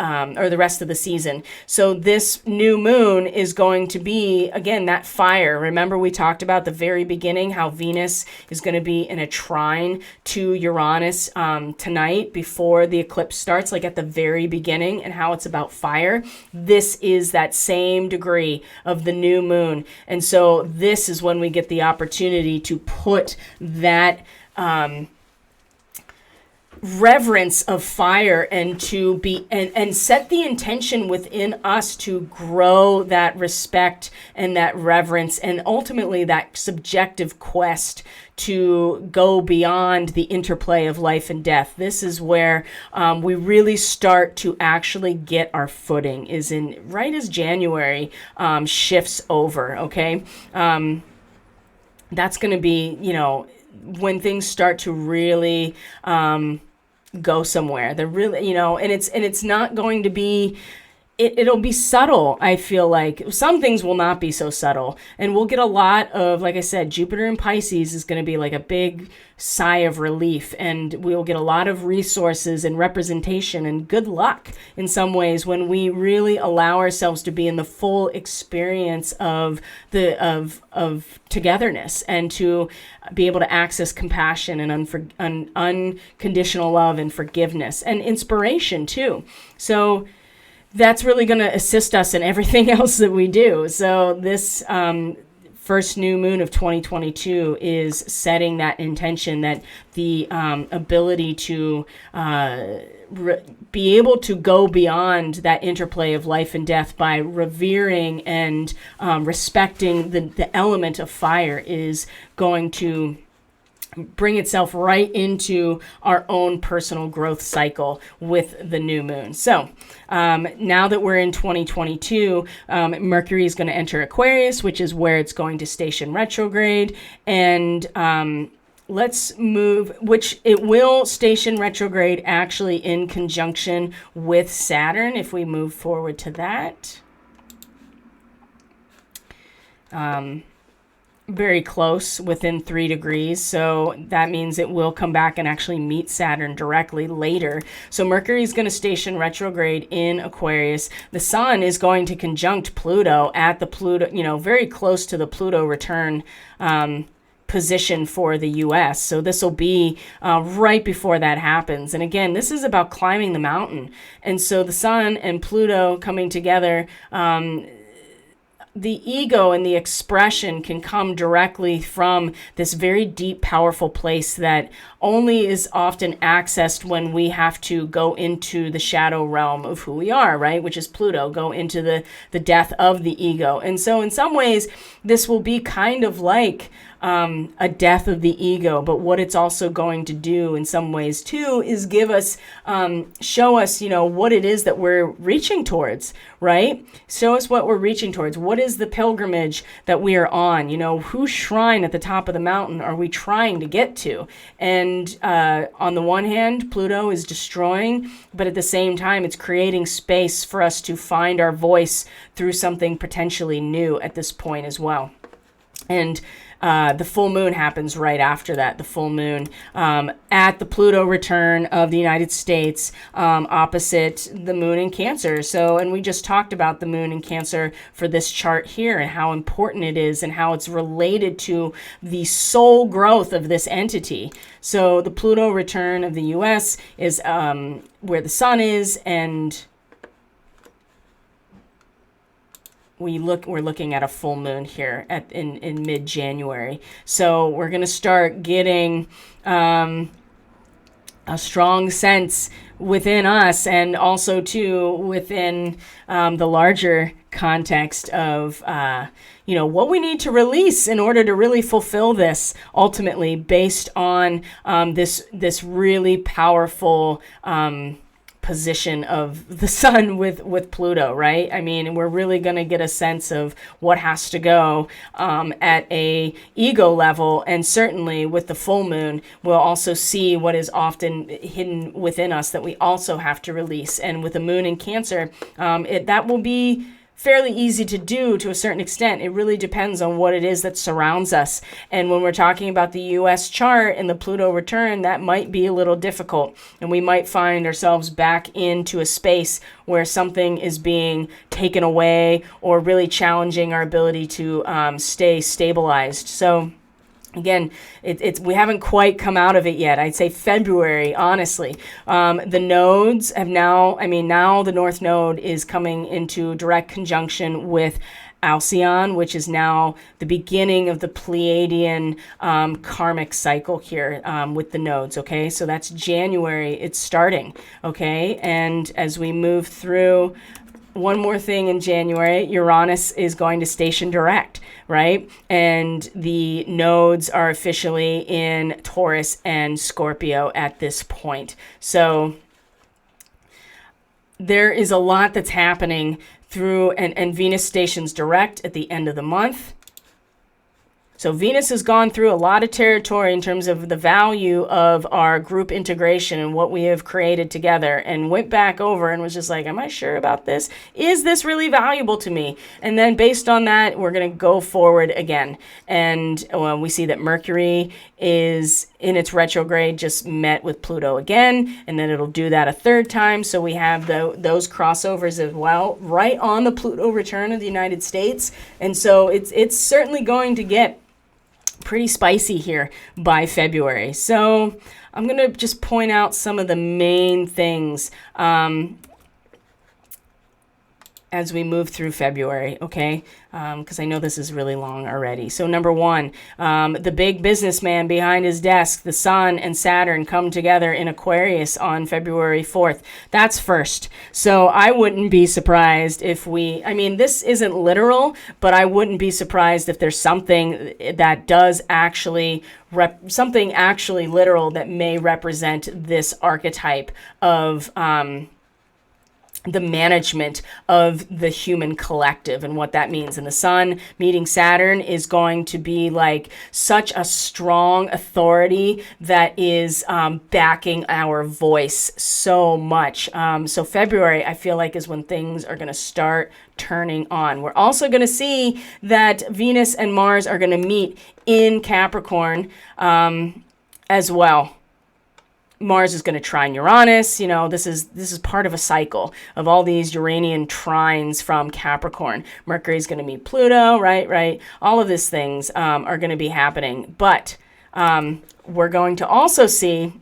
rest of the season. So this new moon is going to be, again, that fire. Remember, we talked about the very beginning how Venus is going to be in a trine to Uranus tonight before the eclipse starts, like at the very beginning, and how it's about fire. This is that same degree of the new moon. And so this is when we get the opportunity to put that reverence of fire, and to be and set the intention within us to grow that respect and that reverence, and ultimately that subjective quest to go beyond the interplay of life and death. This is where we really start to actually get our footing, is in right as January shifts over. Okay, that's going to be, when things start to really go somewhere. They're really, and it's not going to be, it'll be subtle. I feel like some things will not be so subtle, and we'll get a lot of, like I said, Jupiter in Pisces is going to be like a big sigh of relief, and we'll get a lot of resources and representation and good luck in some ways when we really allow ourselves to be in the full experience of of togetherness, and to be able to access compassion and unconditional love and forgiveness and inspiration too. So that's really going to assist us in everything else that we do. So this first new moon of 2022 is setting that intention, that the ability to be able to go beyond that interplay of life and death by revering and respecting the element of fire is going to bring itself right into our own personal growth cycle with the new moon. So now that we're in 2022, Mercury is going to enter Aquarius, which is where it's going to station retrograde. And let's move, which it will station retrograde actually in conjunction with Saturn if we move forward to that. Very close, within 3 degrees. So that means it will come back and actually meet Saturn directly later. So Mercury is going to station retrograde in Aquarius. The Sun is going to conjunct Pluto at the Pluto, very close to the Pluto return position for the U.S. So this will be right before that happens. And again, this is about climbing the mountain. And so the Sun and Pluto coming together, the ego and the expression can come directly from this very deep, powerful place that only is often accessed when we have to go into the shadow realm of who we are, right? Which is Pluto, go into the death of the ego. And so in some ways, this will be kind of like a death of the ego, but what it's also going to do in some ways too is give us, show us, what it is that we're reaching towards, right? Show us what we're reaching towards. What is the pilgrimage that we are on? Whose shrine at the top of the mountain are we trying to get to? And on the one hand, Pluto is destroying, but at the same time, it's creating space for us to find our voice through something potentially new at this point as well. And the full moon happens right after that. The full moon at the Pluto return of the United States, opposite the moon in Cancer. So, and we just talked about the moon in Cancer for this chart here and how important it is and how it's related to the soul growth of this entity. So the Pluto return of the U.S. is where the sun is, and we're looking at a full moon here in mid-January. So we're going to start getting a strong sense within us, and also too within the larger context of what we need to release in order to really fulfill this, ultimately based on this really powerful position of the sun with Pluto, right? I mean, we're really going to get a sense of what has to go at a ego level, and certainly with the full moon, we'll also see what is often hidden within us that we also have to release. And with the moon in Cancer, that will be fairly easy to do to a certain extent. It really depends on what it is that surrounds us. And when we're talking about the U.S. chart and the Pluto return, that might be a little difficult. And we might find ourselves back into a space where something is being taken away or really challenging our ability to stay stabilized. So Again, we haven't quite come out of it yet. I'd say February, honestly. The nodes have now the North Node is coming into direct conjunction with Alcyon, which is now the beginning of the Pleiadian karmic cycle here with the nodes, okay? So that's January, it's starting, okay? And as we move through, one more thing in January, Uranus is going to station direct, right? And the nodes are officially in Taurus and Scorpio at this point. So there is a lot that's happening through, and Venus stations direct at the end of the month. So Venus has gone through a lot of territory in terms of the value of our group integration and what we have created together, and went back over and was just like, am I sure about this? Is this really valuable to me? And then based on that, we're going to go forward again. And we see that Mercury is in its retrograde, just met with Pluto again, and then it'll do that a third time. So we have those crossovers as well, right on the Pluto return of the United States. And so it's certainly going to get pretty spicy here by February. So I'm going to just point out some of the main things as we move through February, okay? Because I know this is really long already. So number one, the big businessman behind his desk, the Sun and Saturn come together in Aquarius on February 4th. That's first. So I wouldn't be surprised if this isn't literal, but I wouldn't be surprised if there's something that does actually something actually literal that may represent this archetype of the management of the human collective and what that means. And the Sun meeting Saturn is going to be like such a strong authority that is backing our voice so much. So February, I feel like, is when things are going to start turning on. We're also going to see that Venus and Mars are going to meet in Capricorn as well. Mars is going to trine Uranus. This is part of a cycle of all these Uranian trines from Capricorn. Mercury is going to meet Pluto, right? All of these things are going to be happening. But we're going to also see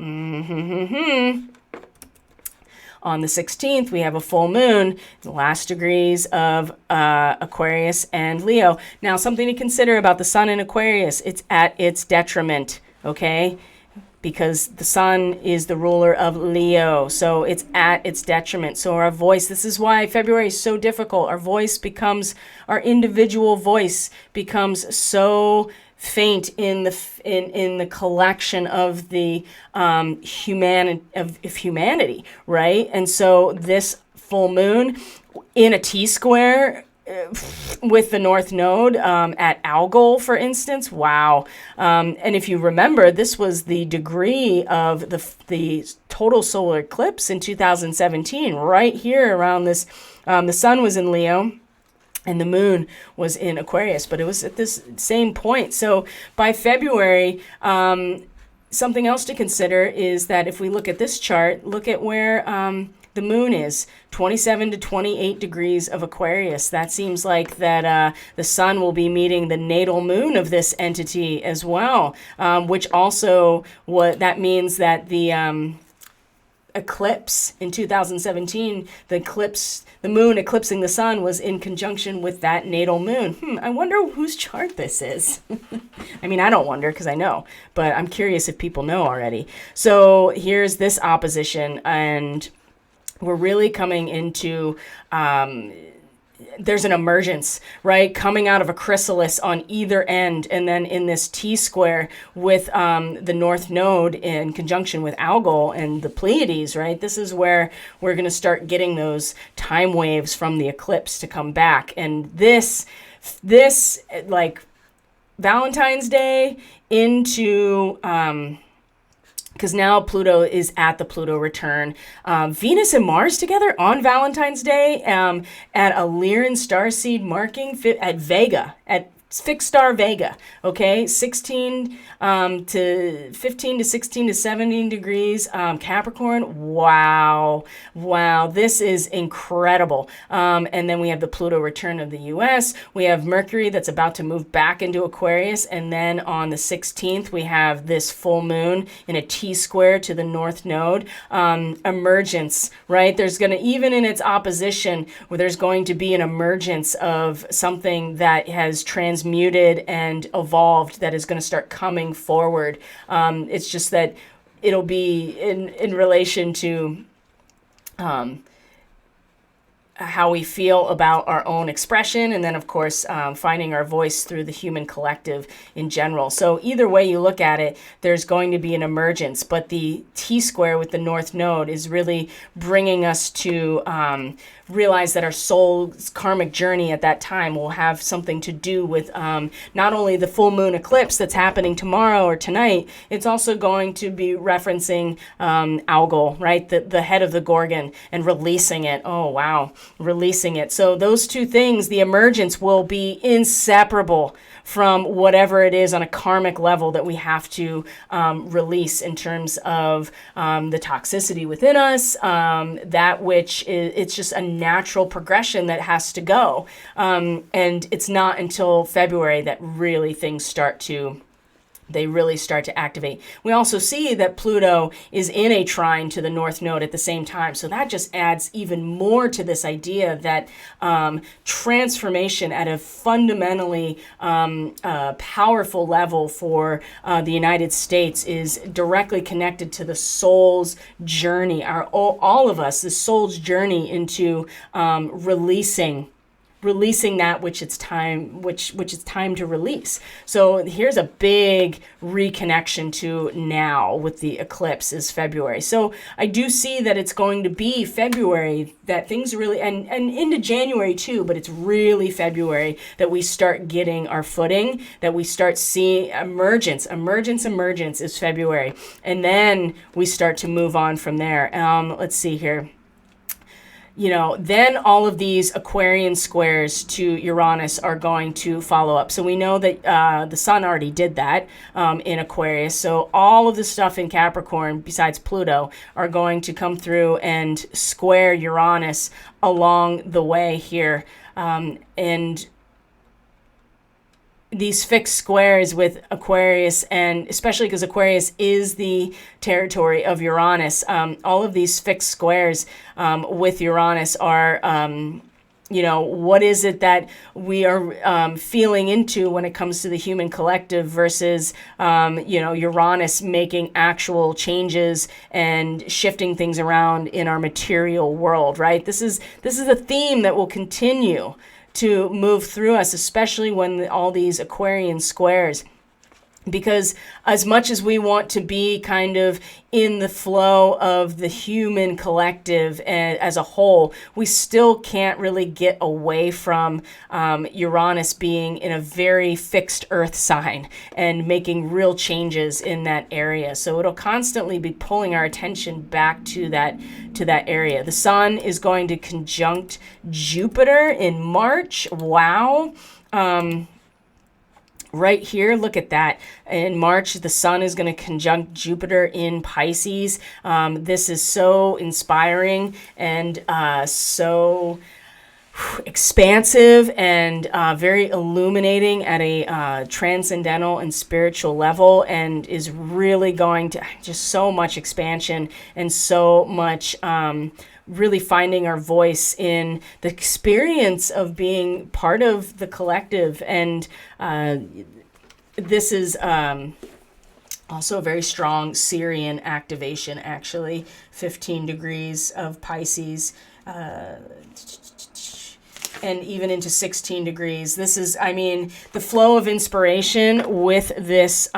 on the 16th, we have a full moon, the last degrees of Aquarius and Leo. Now, something to consider about the Sun in Aquarius, it's at its detriment, okay? Because the Sun is the ruler of Leo, so it's at its detriment. So our voice, this is why February is so difficult. Our individual voice becomes so faint in the collection of the humanity, right? And so this full moon in a T-square with the North Node at Algol, for instance. Wow. And if you remember, this was the degree of the total solar eclipse in 2017, right here around this. The Sun was in Leo and the moon was in Aquarius, but it was at this same point. So by February, something else to consider is that if we look at this chart, look at where the moon is 27 to 28 degrees of Aquarius. That seems like that the Sun will be meeting the natal moon of this entity as well, which also that means that the eclipse in 2017, the moon eclipsing the Sun was in conjunction with that natal moon. I wonder whose chart this is. I don't wonder because I know, but I'm curious if people know already. So here's this opposition, and we're really coming into, there's an emergence, right? Coming out of a chrysalis on either end. And then in this T-square with the North Node in conjunction with Algol and the Pleiades, right? This is where we're going to start getting those time waves from the eclipse to come back. And this like Valentine's Day into... because now Pluto is at the Pluto return. Venus and Mars together on Valentine's Day at a Lyran starseed marking at Vega at fixed star Vega, okay, 16 to 15 to 16 to 17 degrees Capricorn. Wow, this is incredible. And then we have the Pluto return of the US. We have Mercury that's about to move back into Aquarius, and then on the 16th we have this full moon in a T-square to the North Node. Emergence, right? There's going to, even in its opposition, where there's going to be an emergence of something that has transmuted and evolved, that is going to start coming forward. It's just that it'll be in relation to how we feel about our own expression, and then of course finding our voice through the human collective in general. So either way you look at it, there's going to be an emergence, but the T-square with the North Node is really bringing us to realize that our soul's karmic journey at that time will have something to do with not only the full moon eclipse that's happening tomorrow or tonight, it's also going to be referencing Algol, right? The head of the Gorgon, and releasing it. Oh, wow. Releasing it. So those two things, the emergence, will be inseparable from whatever it is on a karmic level that we have to release in terms of the toxicity within us, that which is, it's just a natural progression that has to go. And it's not until February that really things start to activate. We also see that Pluto is in a trine to the North Node at the same time. So that just adds even more to this idea that transformation at a fundamentally powerful level for the United States is directly connected to the soul's journey, all of us, the soul's journey into releasing that which it's time to release. So here's a big reconnection to now with the eclipse is February. So I do see that it's going to be February that things really, and into January too, but it's really February that we start getting our footing, that we start seeing emergence is February. And then we start to move on from there. Let's see here. Then all of these Aquarian squares to Uranus are going to follow up. So we know that the sun already did that in Aquarius. So all of the stuff in Capricorn, besides Pluto, are going to come through and square Uranus along the way here. And these fixed squares with Aquarius, and especially because Aquarius is the territory of Uranus, all of these fixed squares with Uranus are, what is it that we are feeling into when it comes to the human collective versus, Uranus making actual changes and shifting things around in our material world, right? This is a theme that will continue to move through us, especially when all these Aquarian squares, because as much as we want to be kind of in the flow of the human collective as a whole, we still can't really get away from Uranus being in a very fixed earth sign and making real changes in that area. So it'll constantly be pulling our attention back to that area. The sun is going to conjunct Jupiter in March. Wow. Right here, look at that. In March, the sun is going to conjunct Jupiter in Pisces. This is so inspiring and so expansive and very illuminating at a transcendental and spiritual level, and is really going to just so much expansion and so much really finding our voice in the experience of being part of the collective. And this is also a very strong Syrian activation, actually. 15 degrees of Pisces, and even into 16 degrees. This is, the flow of inspiration with this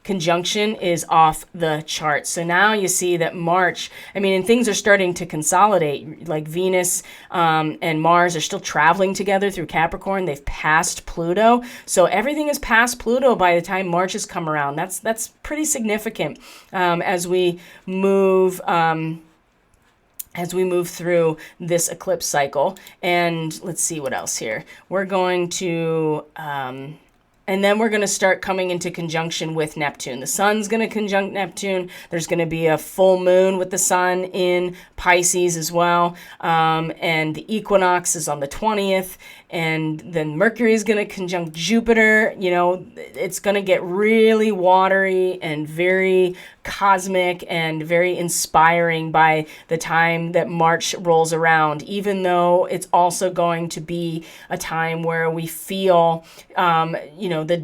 conjunction is off the charts. So now you see that March, and things are starting to consolidate, like Venus and Mars are still traveling together through Capricorn. They've passed Pluto. So everything is past Pluto by the time March has come around. That's pretty significant as we move through this eclipse cycle. And let's see what else here. We're going to And then we're going to start coming into conjunction with Neptune. The sun's going to conjunct Neptune. There's going to be a full moon with the sun in Pisces as well. And the equinox is on the 20th. And then Mercury is going to conjunct Jupiter. You know, it's going to get really watery and very cosmic and very inspiring by the time that March rolls around, even though it's also going to be a time where we feel, the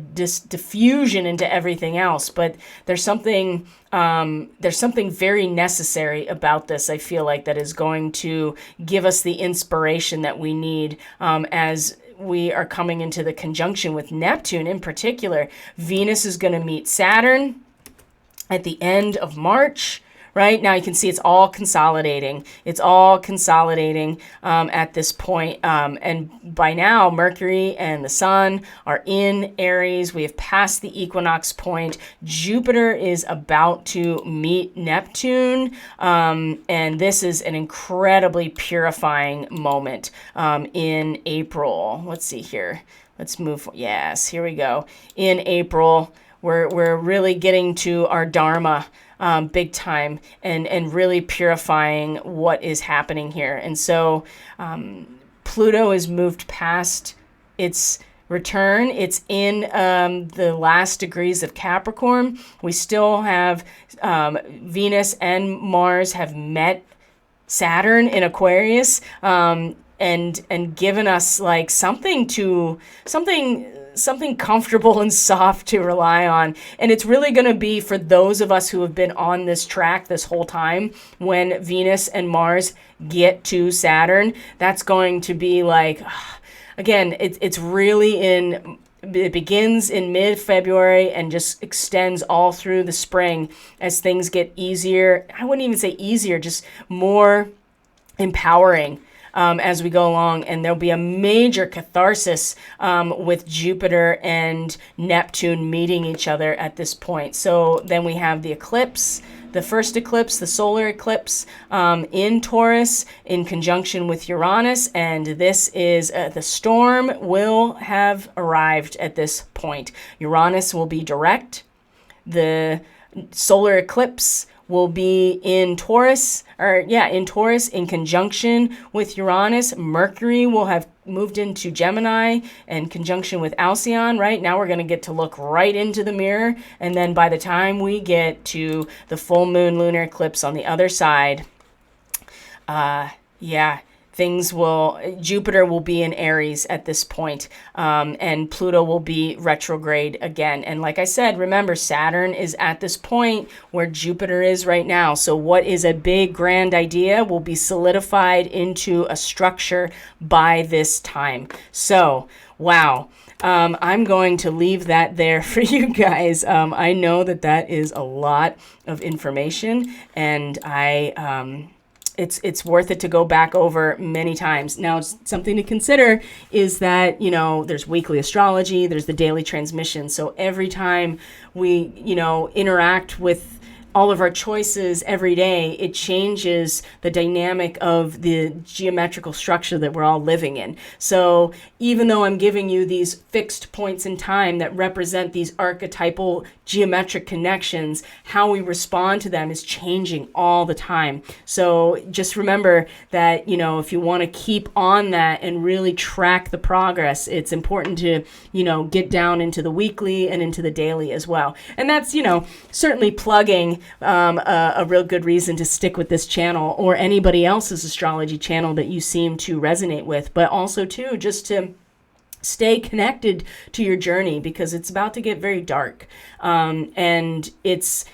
diffusion into everything else. But there's something very necessary about this, I feel like, that is going to give us the inspiration that we need as we are coming into the conjunction with Neptune in particular. Venus is going to meet Saturn at the end of March. Right now, you can see it's all consolidating. It's all consolidating at this point. And by now, Mercury and the Sun are in Aries. We have passed the equinox point. Jupiter is about to meet Neptune. And this is an incredibly purifying moment in April. Let's see here. Let's move. Yes, here we go. In April, we're really getting to our Dharma. Big time, and really purifying what is happening here. And so Pluto is moved past its return. It's in the last degrees of Capricorn. We still have Venus and Mars have met Saturn in Aquarius, and given us like something comfortable and soft to rely on. And it's really going to be for those of us who have been on this track this whole time. When Venus and Mars get to Saturn, that's going to be like, again, it begins in mid-February and just extends all through the spring as things get easier. I wouldn't even say easier, just more empowering as we go along. And there'll be a major catharsis with Jupiter and Neptune meeting each other at this point. So then we have the eclipse, the first eclipse, the solar eclipse in Taurus in conjunction with Uranus. And this is the storm will have arrived at this point. Uranus will be direct. The solar eclipse will be in Taurus, in conjunction with Uranus. Mercury will have moved into Gemini in conjunction with Alcyon. Right now we're going to get to look right into the mirror. And then by the time we get to the full moon lunar eclipse on the other side, Jupiter will be in Aries at this point, and Pluto will be retrograde again. And like I said, remember, Saturn is at this point where Jupiter is right now. So what is a big grand idea will be solidified into a structure by this time. So, wow. I'm going to leave that there for you guys. I know that is a lot of information, and it's worth it to go back over many times. Now, something to consider is that, there's weekly astrology, there's the daily transmission. So every time we, interact with all of our choices every day, it changes the dynamic of the geometrical structure that we're all living in. So even though I'm giving you these fixed points in time that represent these archetypal geometric connections, how we respond to them is changing all the time. So just remember that, if you want to keep on that and really track the progress, it's important to, get down into the weekly and into the daily as well. And that's, certainly plugging a real good reason to stick with this channel or anybody else's astrology channel that you seem to resonate with, but also too, just to stay connected to your journey, because it's about to get very dark. And it's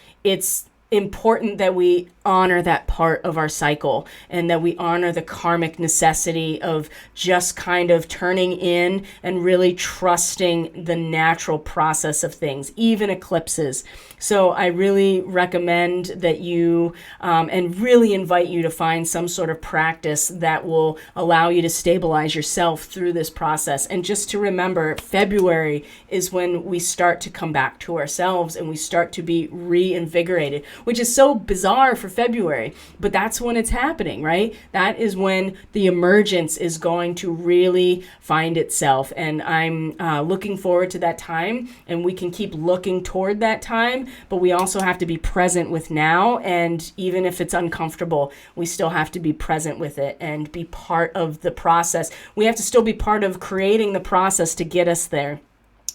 important that we honor that part of our cycle and that we honor the karmic necessity of just kind of turning in and really trusting the natural process of things, even eclipses. So I really recommend that you and really invite you to find some sort of practice that will allow you to stabilize yourself through this process. And just to remember, February is when we start to come back to ourselves and we start to be reinvigorated. which is so bizarre for February, but that's when it's happening, right? That is when the emergence is going to really find itself. And I'm looking forward to that time, and we can keep looking toward that time, but we also have to be present with now. And even if it's uncomfortable, we still have to be present with it and be part of the process. We have to still be part of creating the process to get us there.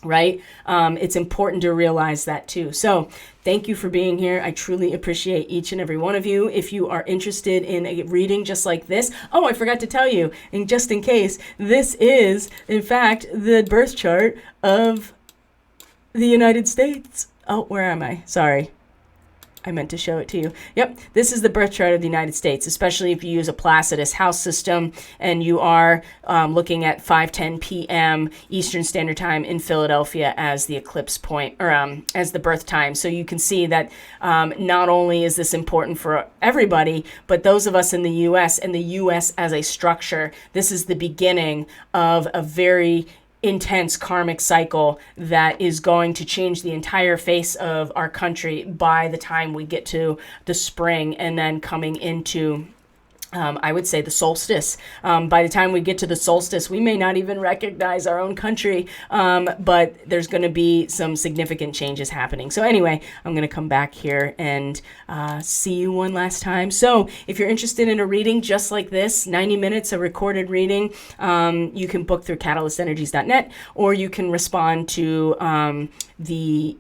Right? It's important to realize that too. So thank you for being here. I truly appreciate each and every one of you. If you are interested in a reading just like this, oh, I forgot to tell you, and just in case, this is, in fact, the birth chart of the United States. Oh, where am I? Sorry. I meant to show it to you. Yep, this is the birth chart of the United States, especially if you use a Placidus house system and you are looking at 5:10 p.m. Eastern Standard Time in Philadelphia as the eclipse point, or as the birth time. So you can see that not only is this important for everybody, but those of us in the U.S. and the U.S. as a structure, this is the beginning of a very intense karmic cycle that is going to change the entire face of our country by the time we get to the spring, and then coming into I would say the solstice. By the time we get to the solstice, we may not even recognize our own country, but there's going to be some significant changes happening. So anyway, I'm going to come back here and see you one last time. So if you're interested in a reading just like this, 90 minutes, a recorded reading, you can book through catalystenergies.net, or you can respond to the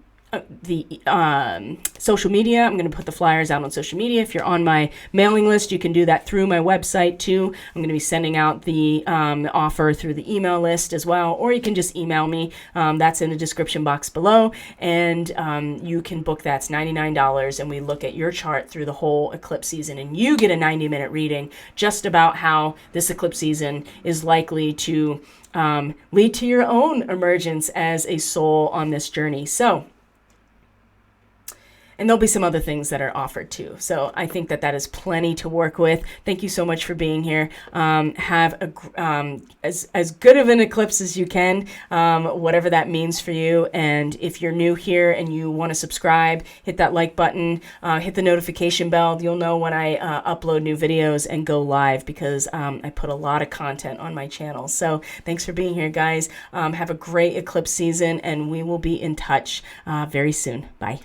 social media. I'm going to put the flyers out on social media. If you're on my mailing list, you can do that through my website too. I'm going to be sending out the offer through the email list as well, or you can just email me. That's in the description box below, and you can book that. It's $99, and we look at your chart through the whole eclipse season, and you get a 90-minute reading just about how this eclipse season is likely to lead to your own emergence as a soul on this journey. So, and there'll be some other things that are offered too. So I think that is plenty to work with. Thank you so much for being here. Have as good of an eclipse as you can, whatever that means for you. And if you're new here and you want to subscribe, hit that like button, hit the notification bell. You'll know when I upload new videos and go live, because I put a lot of content on my channel. So thanks for being here, guys. Have a great eclipse season, and we will be in touch very soon. Bye.